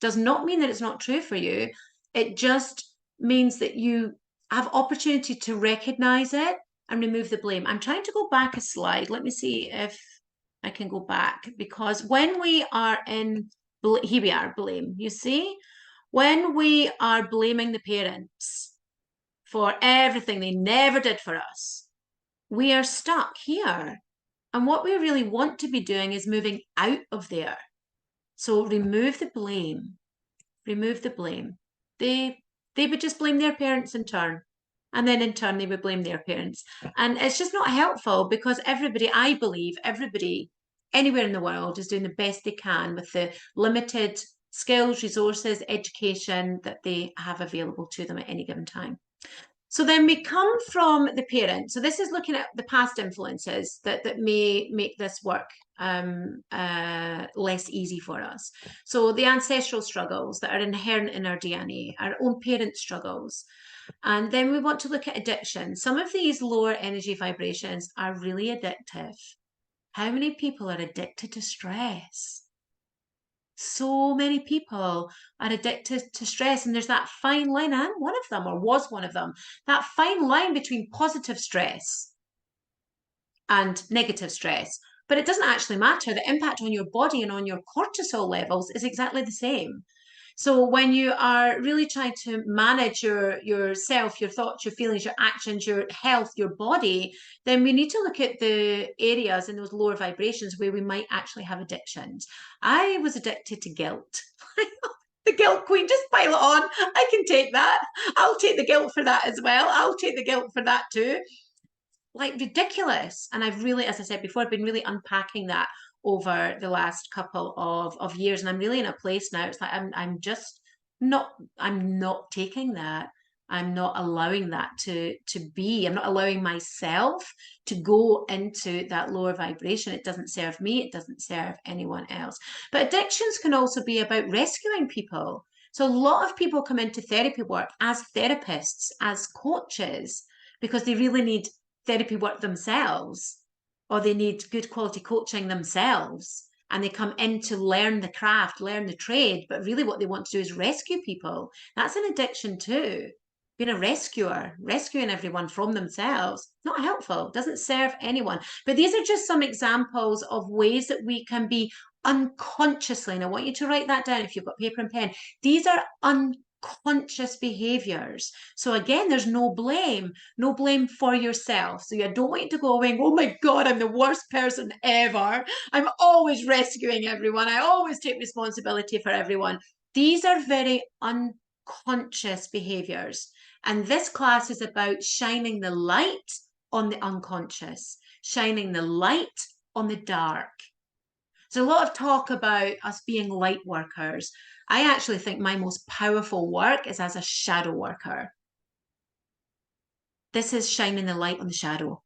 Does not mean that it's not true for you. It just means that you have opportunity to recognize it and remove the blame. I'm trying to go back a slide. Let me see if I can go back, because when we are in, here we are, blame, you see? When we are blaming the parents for everything they never did for us, we are stuck here. And what we really want to be doing is moving out of there. So remove the blame. Remove the blame. They would just blame their parents in turn. And then in turn, they would blame their parents. And it's just not helpful because I believe everybody anywhere in the world is doing the best they can with the limited skills, resources, education that they have available to them at any given time. So then we come from the parent. So this is looking at the past influences that may make this work less easy for us. So the ancestral struggles that are inherent in our DNA, our own parent struggles. And then we want to look at addiction. Some of these lower energy vibrations are really addictive. How many people are addicted to stress? So many people are addicted to stress, and there's that fine line. I'm one of them, or was one of them, that fine line between positive stress and negative stress. But it doesn't actually matter. The impact on your body and on your cortisol levels is exactly the same. So when you are really trying to manage yourself, your thoughts, your feelings, your actions, your health, your body, then we need to look at the areas in those lower vibrations where we might actually have addictions. I was addicted to guilt. The guilt queen, just pile it on. I can take that. I'll take the guilt for that as well. I'll take the guilt for that too. Like ridiculous. And I've really, as I said before, I've been really unpacking that over the last couple of years. And I'm really in a place now. It's like I'm just not, I'm not taking that. I'm not allowing that to be. I'm not allowing myself to go into that lower vibration. It doesn't serve me, it doesn't serve anyone else. But addictions can also be about rescuing people. So a lot of people come into therapy work as therapists, as coaches, because they really need therapy work themselves, or they need good quality coaching themselves, and they come in to learn the craft, learn the trade, but really what they want to do is rescue people. That's an addiction too. Being a rescuer, rescuing everyone from themselves, not helpful, doesn't serve anyone. But these are just some examples of ways that we can be unconsciously, and I want you to write that down if you've got paper and pen. These are unconscious behaviors. So again, there's no blame for yourself. So I don't want you to go away and go, oh my God, I'm the worst person ever. I'm always rescuing everyone. I always take responsibility for everyone. These are very unconscious behaviors. And this class is about shining the light on the unconscious, shining the light on the dark. There's a lot of talk about us being light workers. I actually think my most powerful work is as a shadow worker. This is shining the light on the shadow.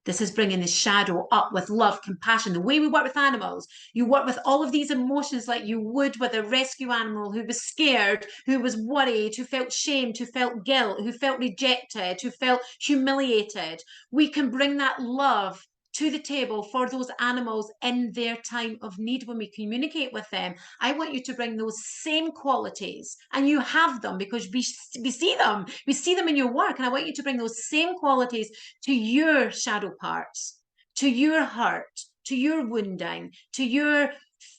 This is bringing the shadow up with love, compassion, the way we work with animals. You work with all of these emotions like you would with a rescue animal who was scared, who was worried, who felt shamed, who felt guilt, who felt rejected, who felt humiliated. We can bring that love to the table for those animals in their time of need when we communicate with them. I want you to bring those same qualities, and you have them because we see them. We see them in your work, and I want you to bring those same qualities to your shadow parts, to your hurt, to your wounding, to your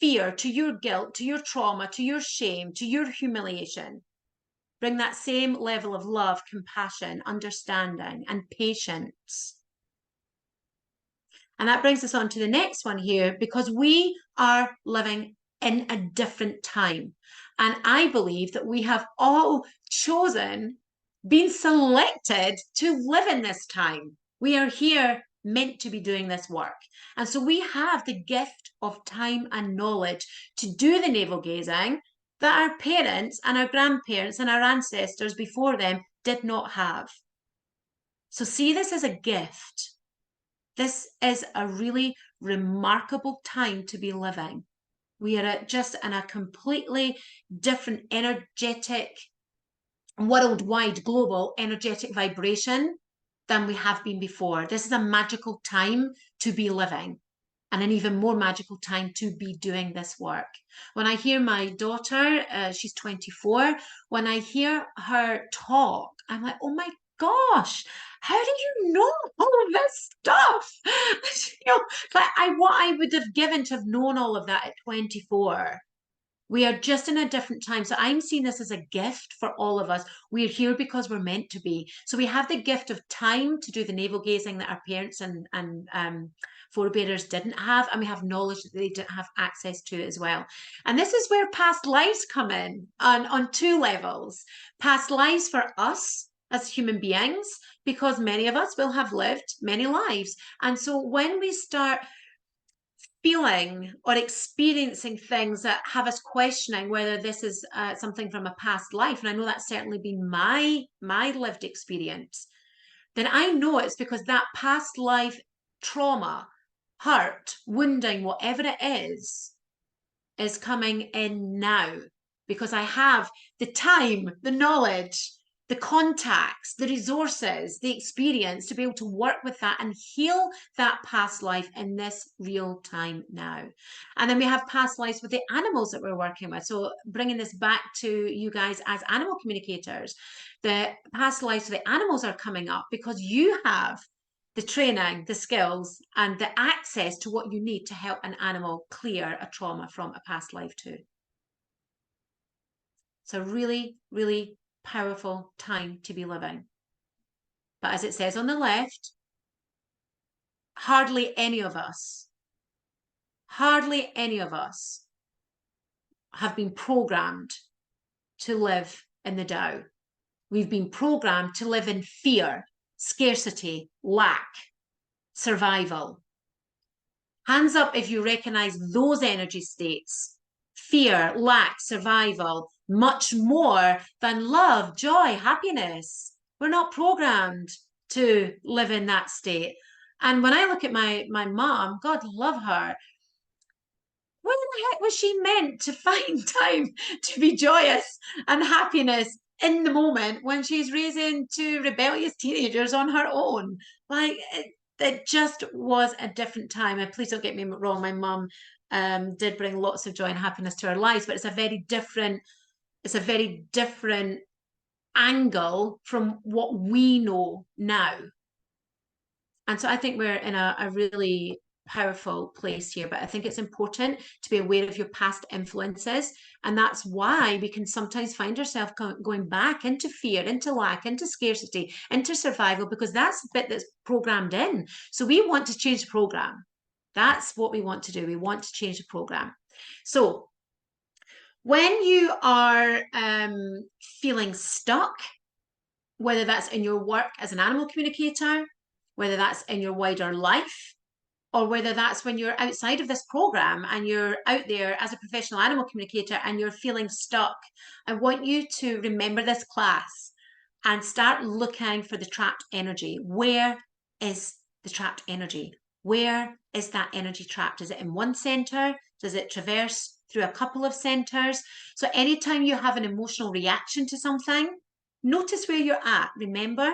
fear, to your guilt, to your trauma, to your shame, to your humiliation. Bring that same level of love, compassion, understanding, and patience. And that brings us on to the next one here, because we are living in a different time. And I believe that we have all chosen, been selected to live in this time. We are here meant to be doing this work. And so we have the gift of time and knowledge to do the navel gazing that our parents and our grandparents and our ancestors before them did not have. So see this as a gift. This is a really remarkable time to be living. We are just in a completely different energetic, worldwide, global energetic vibration than we have been before. This is a magical time to be living, and an even more magical time to be doing this work. When I hear my daughter, she's 24, when I hear her talk, I'm like, oh my gosh, how do you know all of this stuff? Like what I would have given to have known all of that at 24. We are just in a different time. So I'm seeing this as a gift for all of us. We're here because we're meant to be. So we have the gift of time to do the navel gazing that our parents and forebearers didn't have, and we have knowledge that they didn't have access to as well. And this is where past lives come in on two levels. Past lives for us as human beings, because many of us will have lived many lives. And so when we start feeling or experiencing things that have us questioning whether this is something from a past life, and I know that's certainly been my lived experience, then I know it's because that past life trauma, hurt, wounding, whatever it is coming in now, because I have the time, the knowledge, the contacts, the resources, the experience to be able to work with that and heal that past life in this real time now. And then we have past lives with the animals that we're working with. So bringing this back to you guys as animal communicators, the past lives of the animals are coming up because you have the training, the skills, and the access to what you need to help an animal clear a trauma from a past life too. It's a really, really powerful time to be living. But as it says on the left, hardly any of us have been programmed to live in the Tao. We've been programmed to live in fear, scarcity, lack, survival. Hands up if you recognize those energy states: fear, lack, survival, much more than love, joy, happiness. We're not programmed to live in that state. And when I look at my mom, God love her, when the heck was she meant to find time to be joyous and happiness in the moment when she's raising two rebellious teenagers on her own? Like, it just was a different time. And please don't get me wrong, my mum did bring lots of joy and happiness to our lives, but it's a very different angle from what we know now. And so I think we're in a really powerful place here, but I think it's important to be aware of your past influences. And that's why we can sometimes find ourselves going back into fear, into lack, into scarcity, into survival, because that's the bit that's programmed in. So we want to change the program. That's what we want to do. We want to change the program. So when you are feeling stuck, whether that's in your work as an animal communicator, whether that's in your wider life, or whether that's when you're outside of this program and you're out there as a professional animal communicator and you're feeling stuck, I want you to remember this class and start looking for the trapped energy. Where is the trapped energy? Where is that energy trapped? Is it in one center? Does it traverse through a couple of centers? So anytime you have an emotional reaction to something, notice where you're at. Remember,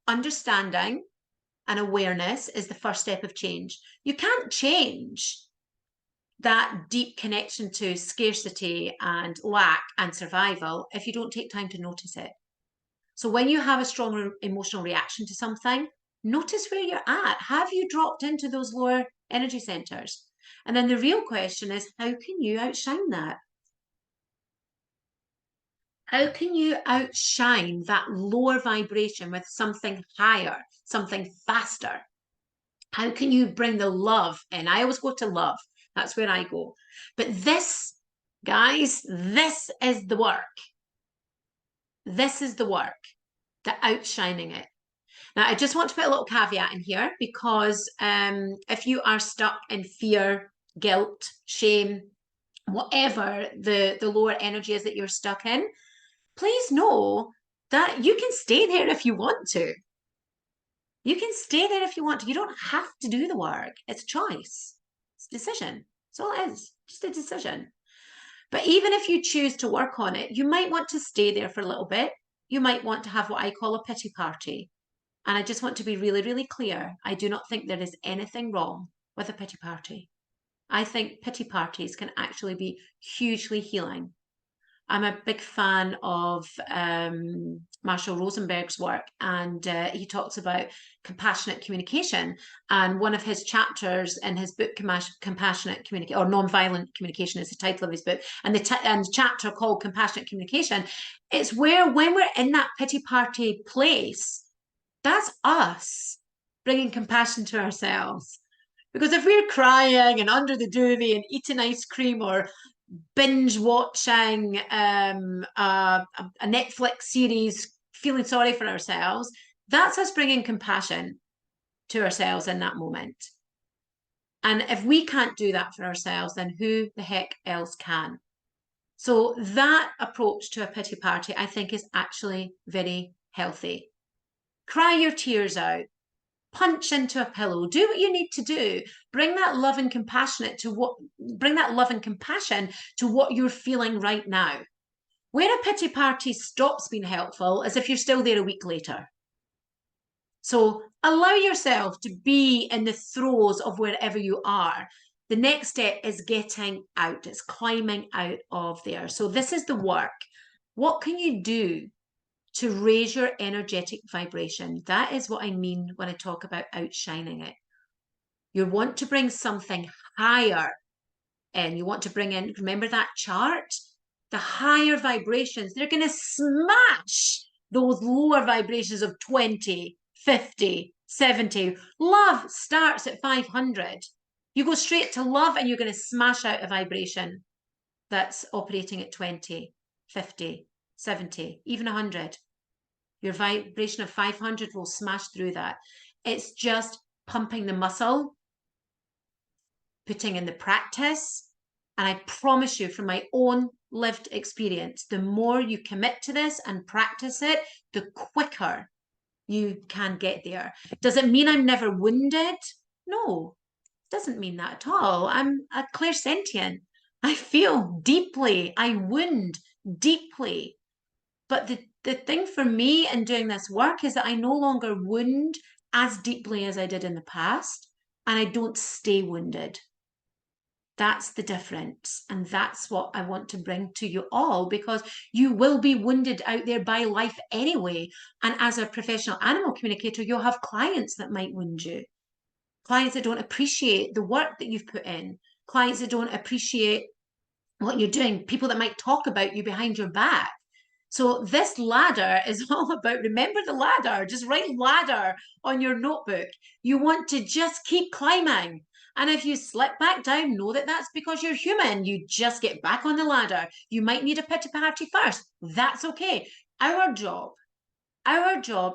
understanding and awareness is the first step of change. You can't change that deep connection to scarcity and lack and survival if you don't take time to notice it. So when you have a strong emotional reaction to something, notice where you're at. Have you dropped into those lower energy centers? And then the real question is, how can you outshine that? How can you outshine that lower vibration with something higher, something faster? How can you bring the love in? I always go to love. That's where I go. But this, guys, this is the work. This is the work, the outshining it. Now, I just want to put a little caveat in here because if you are stuck in fear, guilt, shame, whatever the lower energy is that you're stuck in, please know that you can stay there if you want to. You can stay there if you want to. You don't have to do the work. It's a choice. It's a decision. That's all it is. Just a decision. But even if you choose to work on it, you might want to stay there for a little bit. You might want to have what I call a pity party. And I just want to be really, really clear. I do not think there is anything wrong with a pity party. I think pity parties can actually be hugely healing. I'm a big fan of Marshall Rosenberg's work, and he talks about compassionate communication. And one of his chapters in his book, Compassionate Communication, or Nonviolent Communication is the title of his book, and the chapter called Compassionate Communication, it's where when we're in that pity party place, that's us bringing compassion to ourselves. Because if we're crying and under the duvet and eating ice cream or binge watching a Netflix series, feeling sorry for ourselves, that's us bringing compassion to ourselves in that moment. And if we can't do that for ourselves, then who the heck else can? So that approach to a pity party, I think, is actually very healthy. Cry your tears out, punch into a pillow, do what you need to do. Bring that love and compassion to what you're feeling right now. Where a pity party stops being helpful is if you're still there a week later. So allow yourself to be in the throes of wherever you are. The next step is getting out, it's climbing out of there. So this is the work. What can you do to raise your energetic vibration? That is what I mean when I talk about outshining it. You want to bring something higher in. You want to bring in, remember that chart? The higher vibrations, they're going to smash those lower vibrations of 20, 50, 70. Love starts at 500. You go straight to love and you're going to smash out a vibration that's operating at 20, 50, 70, even 100. Your vibration of 500 will smash through that. It's just pumping the muscle, putting in the practice. And I promise you, from my own lived experience, the more you commit to this and practice it, the quicker you can get there. Does it mean I'm never wounded? No, it doesn't mean that at all. I'm a clairsentient. I feel deeply. I wound deeply. But the thing for me in doing this work is that I no longer wound as deeply as I did in the past, and I don't stay wounded. That's the difference. And that's what I want to bring to you all, because you will be wounded out there by life anyway. And as a professional animal communicator, you'll have clients that might wound you, clients that don't appreciate the work that you've put in, clients that don't appreciate what you're doing, people that might talk about you behind your back. So this ladder is all about, remember the ladder, just write ladder on your notebook. You want to just keep climbing. And if you slip back down, know that that's because you're human. You just get back on the ladder. You might need a pity party first. That's okay. Our job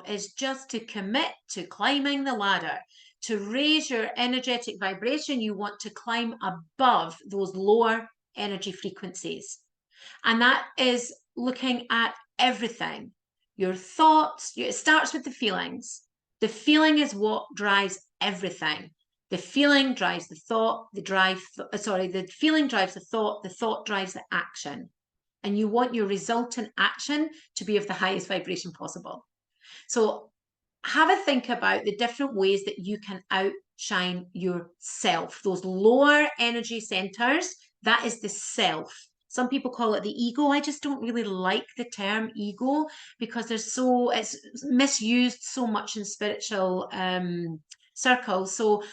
is just to commit to climbing the ladder, to raise your energetic vibration. You want to climb above those lower energy frequencies. And that is looking at everything, your thoughts. It starts with the feelings. The feeling is what drives everything. The feeling drives the thought, the feeling drives the thought drives the action. And you want your resultant action to be of the highest vibration possible. So have a think about the different ways that you can outshine yourself. Those lower energy centers, that is the self. Some people call it the ego. I just don't really like the term ego because it's misused so much in spiritual circles. So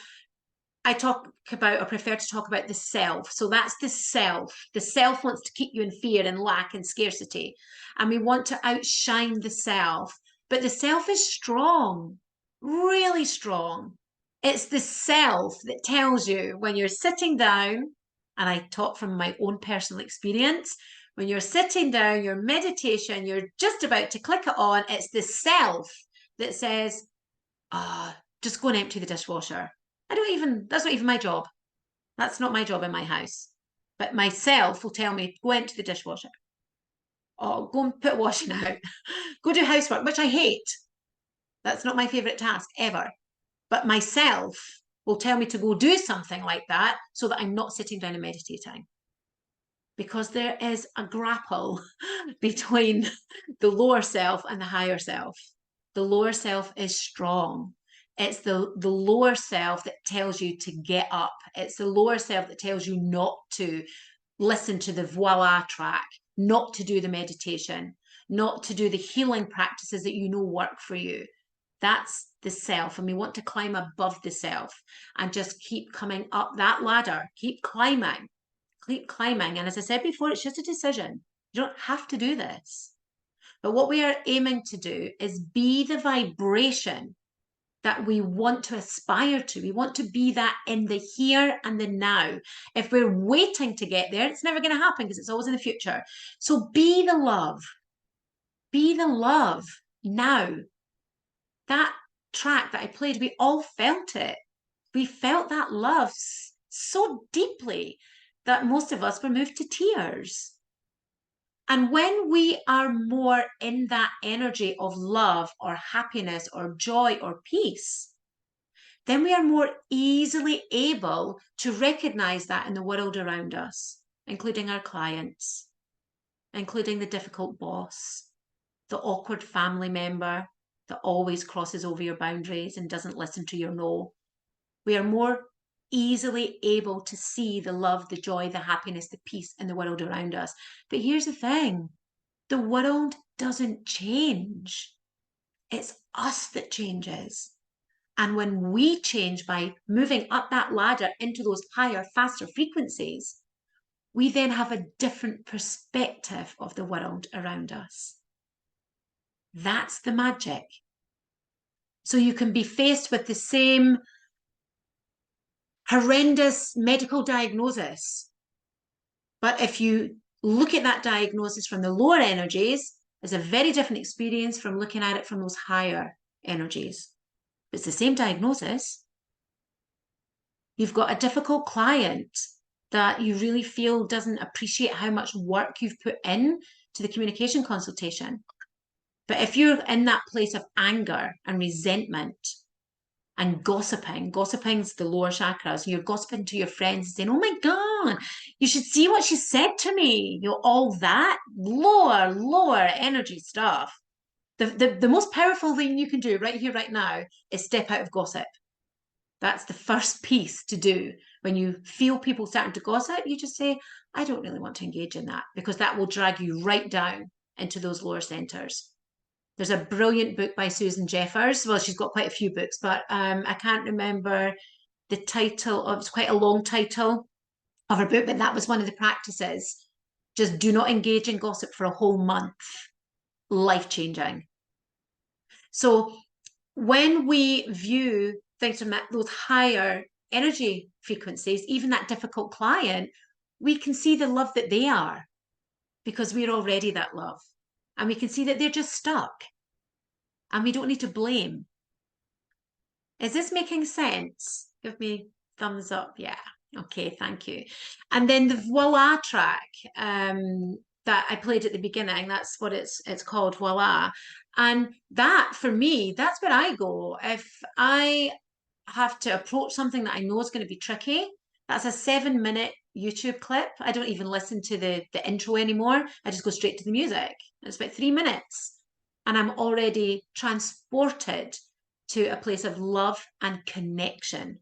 I prefer to talk about the self. So that's the self. The self wants to keep you in fear and lack and scarcity. And we want to outshine the self. But the self is strong, really strong. It's the self that tells you when you're sitting down, and I talk from my own personal experience, when you're sitting down, your meditation, you're just about to click it on, it's the self that says, just go and empty the dishwasher. That's not even my job. That's not my job in my house. But myself will tell me, go empty the dishwasher. Or go and put washing out. Go do housework, which I hate. That's not my favourite task ever. But myself will tell me to go do something like that so that I'm not sitting down and meditating. Because there is a grapple between the lower self and the higher self. The lower self is strong. It's the lower self that tells you to get up. It's the lower self that tells you not to listen to the voila track, not to do the meditation, not to do the healing practices that you know work for you. That's the self. And we want to climb above the self and just keep coming up that ladder, keep climbing. And as I said before, it's just a decision. You don't have to do this. But what we are aiming to do is be the vibration that we want to aspire to. We want to be that in the here and the now. If we're waiting to get there, it's never going to happen because it's always in the future. So be the love. Be the love now. That track that I played, we all felt it. We felt that love so deeply that most of us were moved to tears. And when we are more in that energy of love or happiness or joy or peace, then we are more easily able to recognize that in the world around us, including our clients, including the difficult boss, the awkward family member that always crosses over your boundaries and doesn't listen to your no. We are more easily able to see the love, the joy, the happiness, the peace in the world around us. But here's the thing, the world doesn't change. It's us that changes. And when we change by moving up that ladder into those higher, faster frequencies, we then have a different perspective of the world around us. That's the magic. So you can be faced with the same horrendous medical diagnosis, but if you look at that diagnosis from the lower energies, it's a very different experience from looking at it from those higher energies. It's the same diagnosis. You've got a difficult client that you really feel doesn't appreciate how much work you've put in to the communication consultation. But if you're in that place of anger and resentment and gossiping's the lower chakras, you're gossiping to your friends saying, oh my God, you should see what she said to me. All that lower energy stuff. The most powerful thing you can do right here, right now, is step out of gossip. That's the first piece to do. When you feel people starting to gossip, you just say, I don't really want to engage in that, because that will drag you right down into those lower centers. There's a brilliant book by Susan Jeffers. Well, she's got quite a few books, but I can't remember the title of, it's quite a long title of her book, but that was one of the practices. Just do not engage in gossip for a whole month. Life-changing. So when we view things from those higher energy frequencies, even that difficult client, we can see the love that they are, because we're already that love. And we can see that they're just stuck. And we don't need to blame. Is this making sense? Give me thumbs up. Yeah. Okay, thank you. And then the voila track that I played at the beginning, that's what it's called, voila. And that, for me, that's where I go. If I have to approach something that I know is going to be tricky, that's a 7-minute YouTube clip. I don't even listen to the intro anymore. I just go straight to the music. It's about 3 minutes. And I'm already transported to a place of love and connection.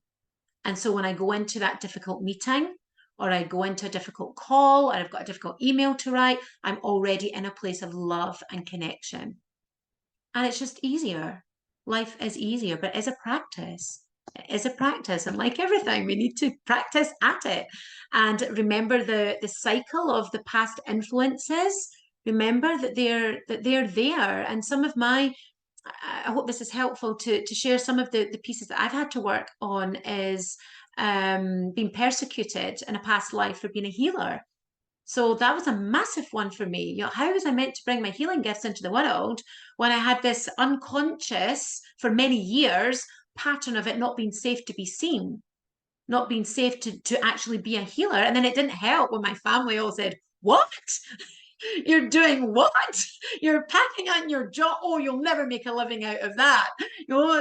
And so when I go into that difficult meeting, or I go into a difficult call, or I've got a difficult email to write, I'm already in a place of love and connection. And it's just easier. Life is easier, but it's a practice. It is a practice. And like everything, we need to practice at it. And remember the cycle of the past influences. Remember that they're there. And some of my, I hope this is helpful to share some of the pieces that I've had to work on, is being persecuted in a past life for being a healer. So that was a massive one for me. How was I meant to bring my healing gifts into the world when I had this unconscious, for many years, pattern of it not being safe to be seen, not being safe to actually be a healer? And then it didn't help when my family all said, what? You're doing what? You're packing on your job. Oh, you'll never make a living out of that.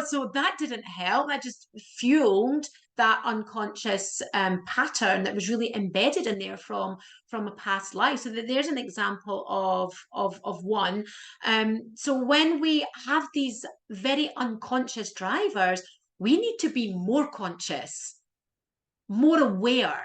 So that didn't help. That just fueled that unconscious pattern that was really embedded in there from a past life. So that there's an example of one. So when we have these very unconscious drivers, we need to be more conscious, more aware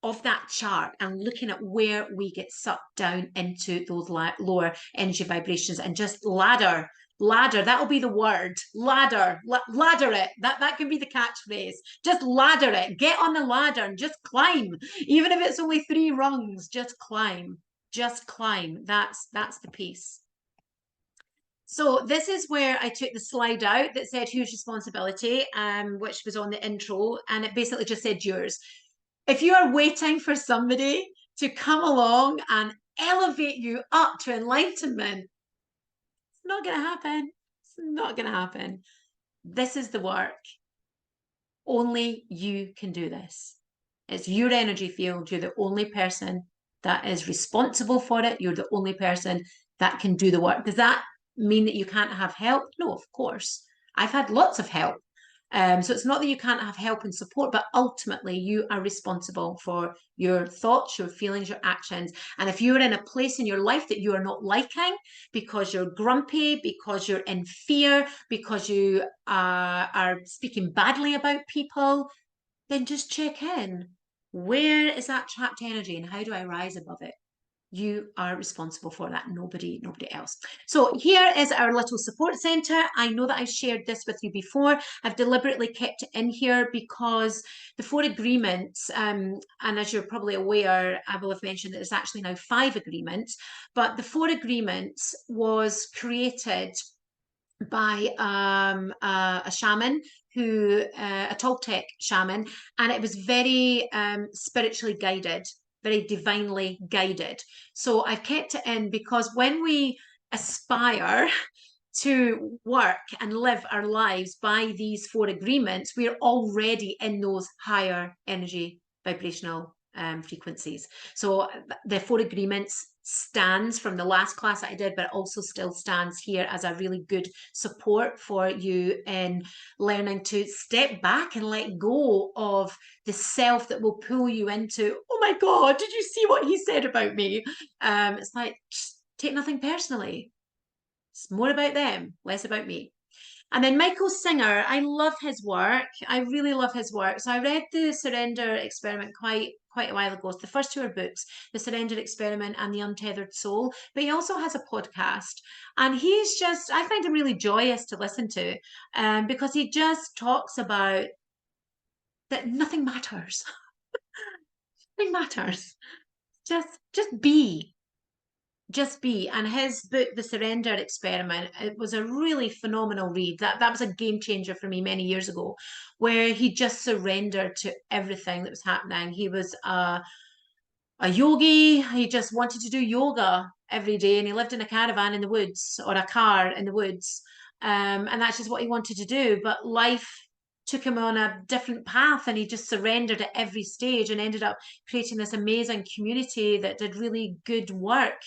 of that chart, and looking at where we get sucked down into those lower energy vibrations, and just ladder, that'll be the word, ladder it. That can be the catchphrase. Just ladder it. Get on the ladder and just climb. Even if it's only 3 rungs, just climb. That's the piece. So this is where I took the slide out that said whose responsibility, which was on the intro, and it basically just said yours. If you are waiting for somebody to come along and elevate you up to enlightenment, it's not going to happen. It's not going to happen. This is the work. Only you can do this. It's your energy field. You're the only person that is responsible for it. You're the only person that can do the work. Does that mean that you can't have help? No, of course. I've had lots of help. So it's not that you can't have help and support, but ultimately you are responsible for your thoughts, your feelings, your actions. And if you're in a place in your life that you are not liking because you're grumpy, because you're in fear, because you are speaking badly about people, then just check in. Where is that trapped energy and how do I rise above it? You are responsible for that, nobody else. So here is our little support center. I know that I shared this with you before. I've deliberately kept it in here because the 4 agreements, and as you're probably aware, I will have mentioned that there's actually now 5 agreements, but the 4 agreements was created by a shaman who a Toltec shaman, and it was very spiritually guided, very divinely guided. So I've kept it in because when we aspire to work and live our lives by these 4 agreements, we're already in those higher energy vibrational frequencies. So the 4 agreements stands from the last class that I did, but it also still stands here as a really good support for you in learning to step back and let go of the self that will pull you into, oh my God, did you see what he said about me? It's like, take nothing personally. It's more about them, less about me. And then Michael Singer, I love his work. I really love his work. So I read the Surrender Experiment quite a while ago. The first 2 are books, The Surrender Experiment and The Untethered Soul. But he also has a podcast. And he's just, I find him really joyous to listen to because he just talks about that nothing matters. Nothing matters. Just be. Just be. And his book, The Surrender Experiment, it was a really phenomenal read. That was a game changer for me many years ago, where he just surrendered to everything that was happening. He was a yogi. He just wanted to do yoga every day, and he lived in a caravan in the woods or a car in the woods. And that's just what he wanted to do. But life took him on a different path, and he just surrendered at every stage and ended up creating this amazing community that did really good work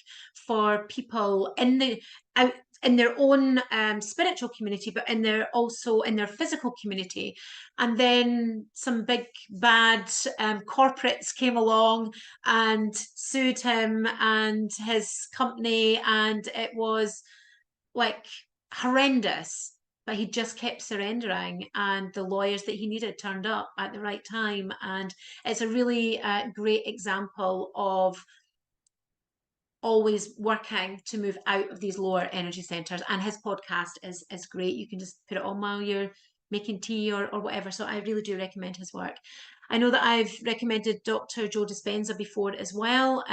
for people in the out in their own spiritual community, but in their also in their physical community. And then some big bad corporates came along and sued him and his company, and it was like horrendous. But he just kept surrendering, and the lawyers that he needed turned up at the right time. And it's a really great example of always working to move out of these lower energy centers. And his podcast is great. You can just put it on while you're making tea or whatever. So I really do recommend his work. I know that I've recommended Dr. Joe Dispenza before as well.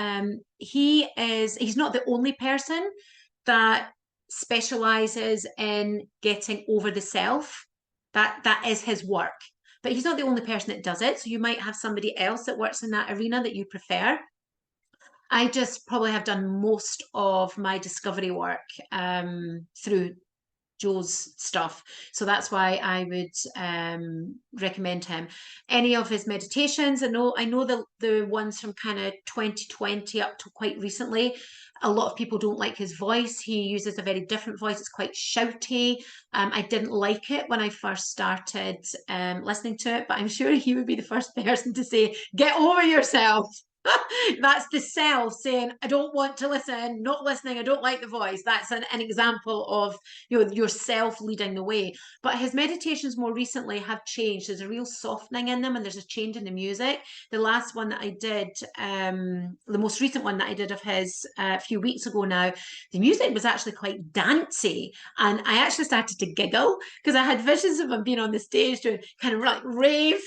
He's not the only person that specializes in getting over the self. That is his work. But he's not the only person that does it. So you might have somebody else that works in that arena that you prefer. I just probably have done most of my discovery work through Joe's stuff. So that's why I would recommend him. Any of his meditations, I know the ones from kind of 2020 up to quite recently. A lot of people don't like his voice. He uses a very different voice. It's quite shouty. I didn't like it when I first started listening to it, but I'm sure he would be the first person to say, get over yourself. That's the self saying, I don't want to listen, not listening, I don't like the voice. That's an example of yourself leading the way. But his meditations more recently have changed. There's a real softening in them, and there's a change in the music. The last one that I did, the most recent one that I did of his a few weeks ago now, the music was actually quite dancey. And I actually started to giggle because I had visions of him being on the stage doing kind of like rave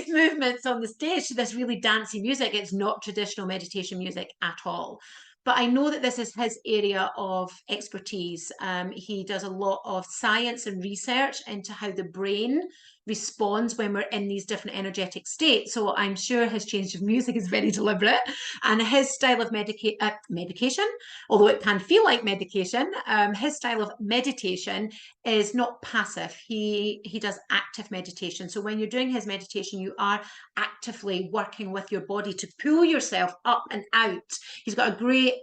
movements on the stage to this really dancey music. It's not traditional meditation music at all. But I know that this is his area of expertise. He does a lot of science and research into how the brain responds when we're in these different energetic states. So I'm sure his change of music is very deliberate, and his style of medication, although it can feel like medication, his style of meditation is not passive. He does active meditation. So when you're doing his meditation, you are actively working with your body to pull yourself up and out. He's got a great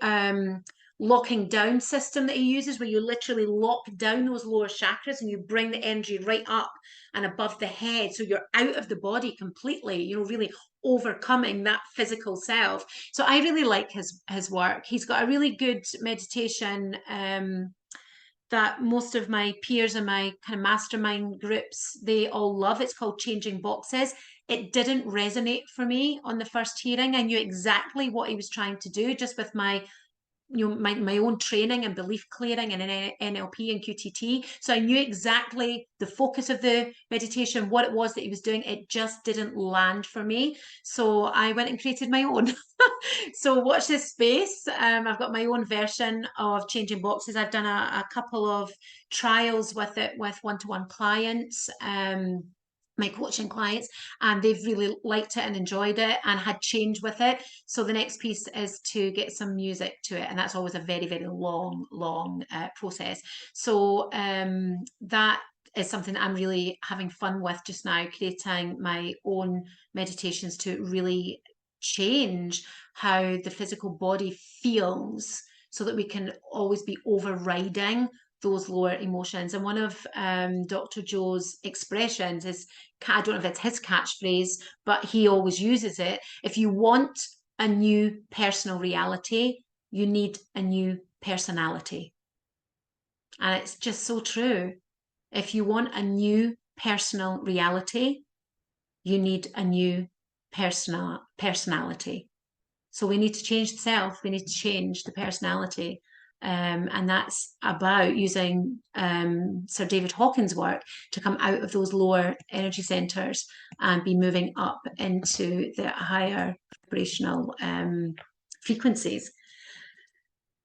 locking down system that he uses, where you literally lock down those lower chakras and you bring the energy right up and above the head, so you're out of the body completely, you know, really overcoming that physical self. So I really like his work. He's got a really good meditation that most of my peers in my kind of mastermind groups, they all love. It's called Changing Boxes. It didn't resonate for me on the first hearing. I knew exactly what he was trying to do, just with my, you know, my own training and belief clearing and in NLP and QTT. So I knew exactly the focus of the meditation, what it was that he was doing. It just didn't land for me. So I went and created my own. So watch this space. I've got my own version of Changing Boxes. I've done a couple of trials with it with one-to-one clients. My coaching clients, and they've really liked it and enjoyed it and had change with it. So the next piece is to get some music to it, and that's always a very, very long process. So that is something that I'm really having fun with just now, creating my own meditations to really change how the physical body feels, so that we can always be overriding those lower emotions. And one of Dr. Joe's expressions is, I don't know if it's his catchphrase, but he always uses it. If you want a new personal reality, you need a new personality. And it's just so true. If you want a new personal reality, you need a new personality. So we need to change the self, we need to change the personality. And that's about using Sir David Hawkins' work to come out of those lower energy centers and be moving up into the higher vibrational frequencies.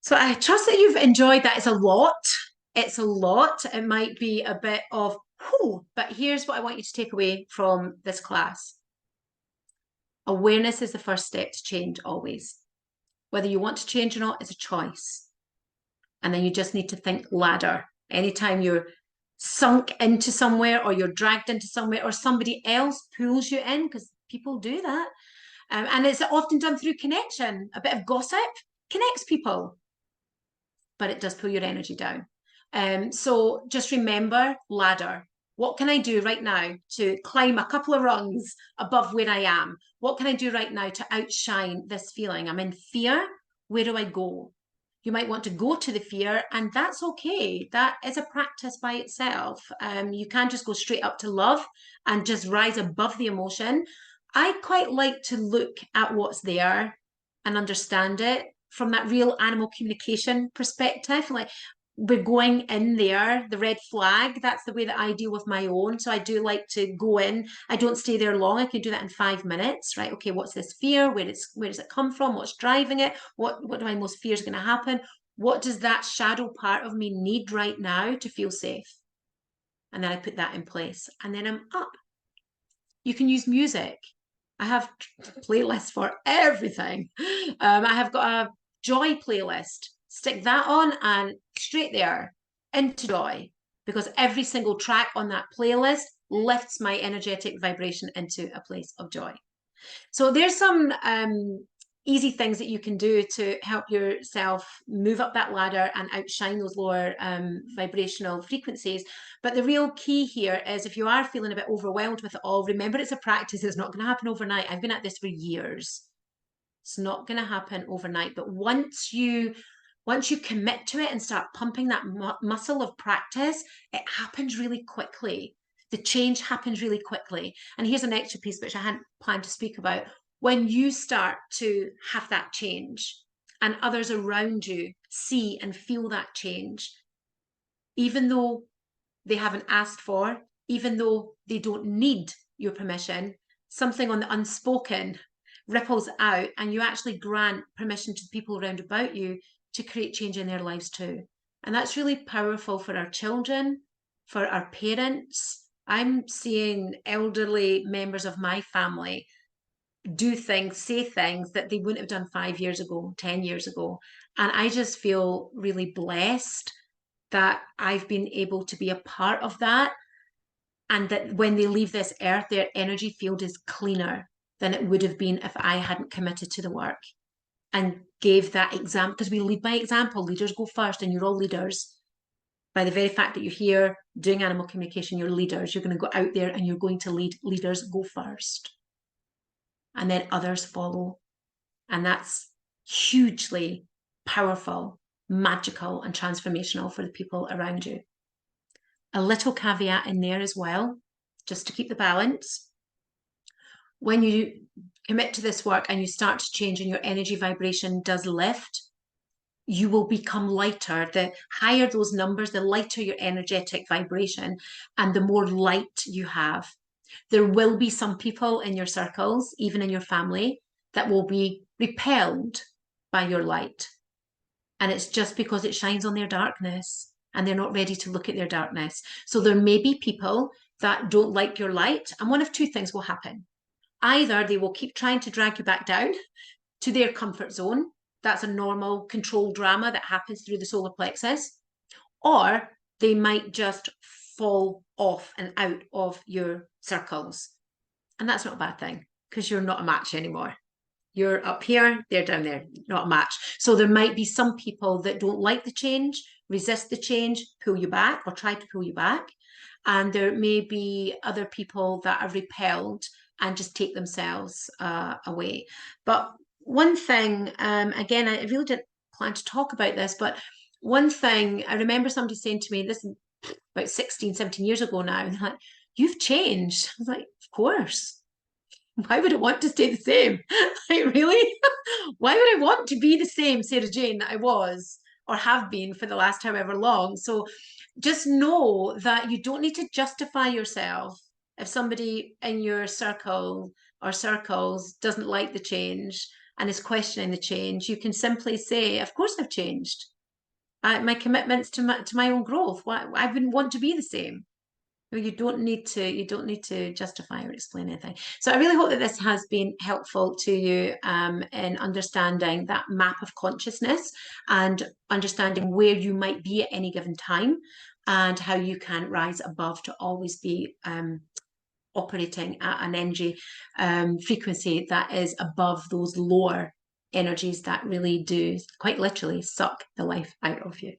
So I trust that you've enjoyed that. It's a lot. It's a lot. It might be a bit of, whew, but here's what I want you to take away from this class. Awareness is the first step to change, always. Whether you want to change or not is a choice. And then you just need to think ladder. Anytime you're sunk into somewhere, or you're dragged into somewhere, or somebody else pulls you in, because people do that. And it's often done through connection. A bit of gossip connects people, but it does pull your energy down. So just remember, ladder. What can I do right now to climb a couple of rungs above where I am? What can I do right now to outshine this feeling? I'm in fear. Where do I go? You might want to go to the fear, and that's okay. That is a practice by itself. You can't just go straight up to love and just rise above the emotion. I quite like to look at what's there and understand it from that real animal communication perspective. Like, we're going in there, the red flag, that's the way that I deal with my own. So I do like to go in. I don't stay there long. I can do that in 5 minutes, right? Okay, what's this fear? Where does it come from? What's driving it? What do I most fear is going to happen? What does that shadow part of me need right now to feel safe? And then I put that in place, and then I'm up. You can use music. I have playlists for everything. I have got a joy playlist. Stick that on and straight there into joy, because every single track on that playlist lifts my energetic vibration into a place of joy. So there's some easy things that you can do to help yourself move up that ladder and outshine those lower vibrational frequencies. But the real key here is, if you are feeling a bit overwhelmed with it all, remember it's a practice. It's not going to happen overnight. I've been at this for years. It's not going to happen overnight. But once you commit to it and start pumping that muscle of practice, it happens really quickly. The change happens really quickly. And here's an extra piece which I hadn't planned to speak about. When you start to have that change and others around you see and feel that change, even though they haven't asked for, even though they don't need your permission, something on the unspoken ripples out, and you actually grant permission to the people around about you to create change in their lives too. And that's really powerful for our children, for our parents, I'm seeing elderly members of my family do things, say things that they wouldn't have done 5 years ago, 10 years ago. And I just feel really blessed that I've been able to be a part of that. And that when they leave this earth, their energy field is cleaner than it would have been if I hadn't committed to the work and gave that example. Because we lead by example, leaders go first, and you're all leaders. By the very fact that you're here doing animal communication, you're leaders. You're going to go out there and you're going to lead. Leaders go first, and then others follow. And that's hugely powerful, magical, and transformational for the people around you. A little caveat in there as well, just to keep the balance. When you commit to this work and you start to change and your energy vibration does lift, you will become lighter. The higher those numbers, the lighter your energetic vibration and the more light you have. There will be some people in your circles, even in your family, that will be repelled by your light. And it's just because it shines on their darkness and they're not ready to look at their darkness. So there may be people that don't like your light, and one of two things will happen. Either they will keep trying to drag you back down to their comfort zone. That's a normal control drama that happens through the solar plexus. Or they might just fall off and out of your circles. And that's not a bad thing, because you're not a match anymore. You're up here, they're down there, not a match. So there might be some people that don't like the change, resist the change, pull you back or try to pull you back. And there may be other people that are repelled and just take themselves away. But one thing, again, I really didn't plan to talk about this, but one thing I remember somebody saying to me, this is about 16, 17 years ago now, and they're like, you've changed. I was like, of course. Why would I want to stay the same? Like, really? Why would I want to be the same Sarah Jane that I was or have been for the last however long? So just know that you don't need to justify yourself if somebody in your circle or circles doesn't like the change and is questioning the change. You can simply say, of course I've changed. My commitments to my own growth. Why I wouldn't want to be the same. You don't need to justify or explain anything. So I really hope that this has been helpful to you in understanding that map of consciousness and understanding where you might be at any given time and how you can rise above to always be operating at an energy frequency that is above those lower energies that really do quite literally suck the life out of you.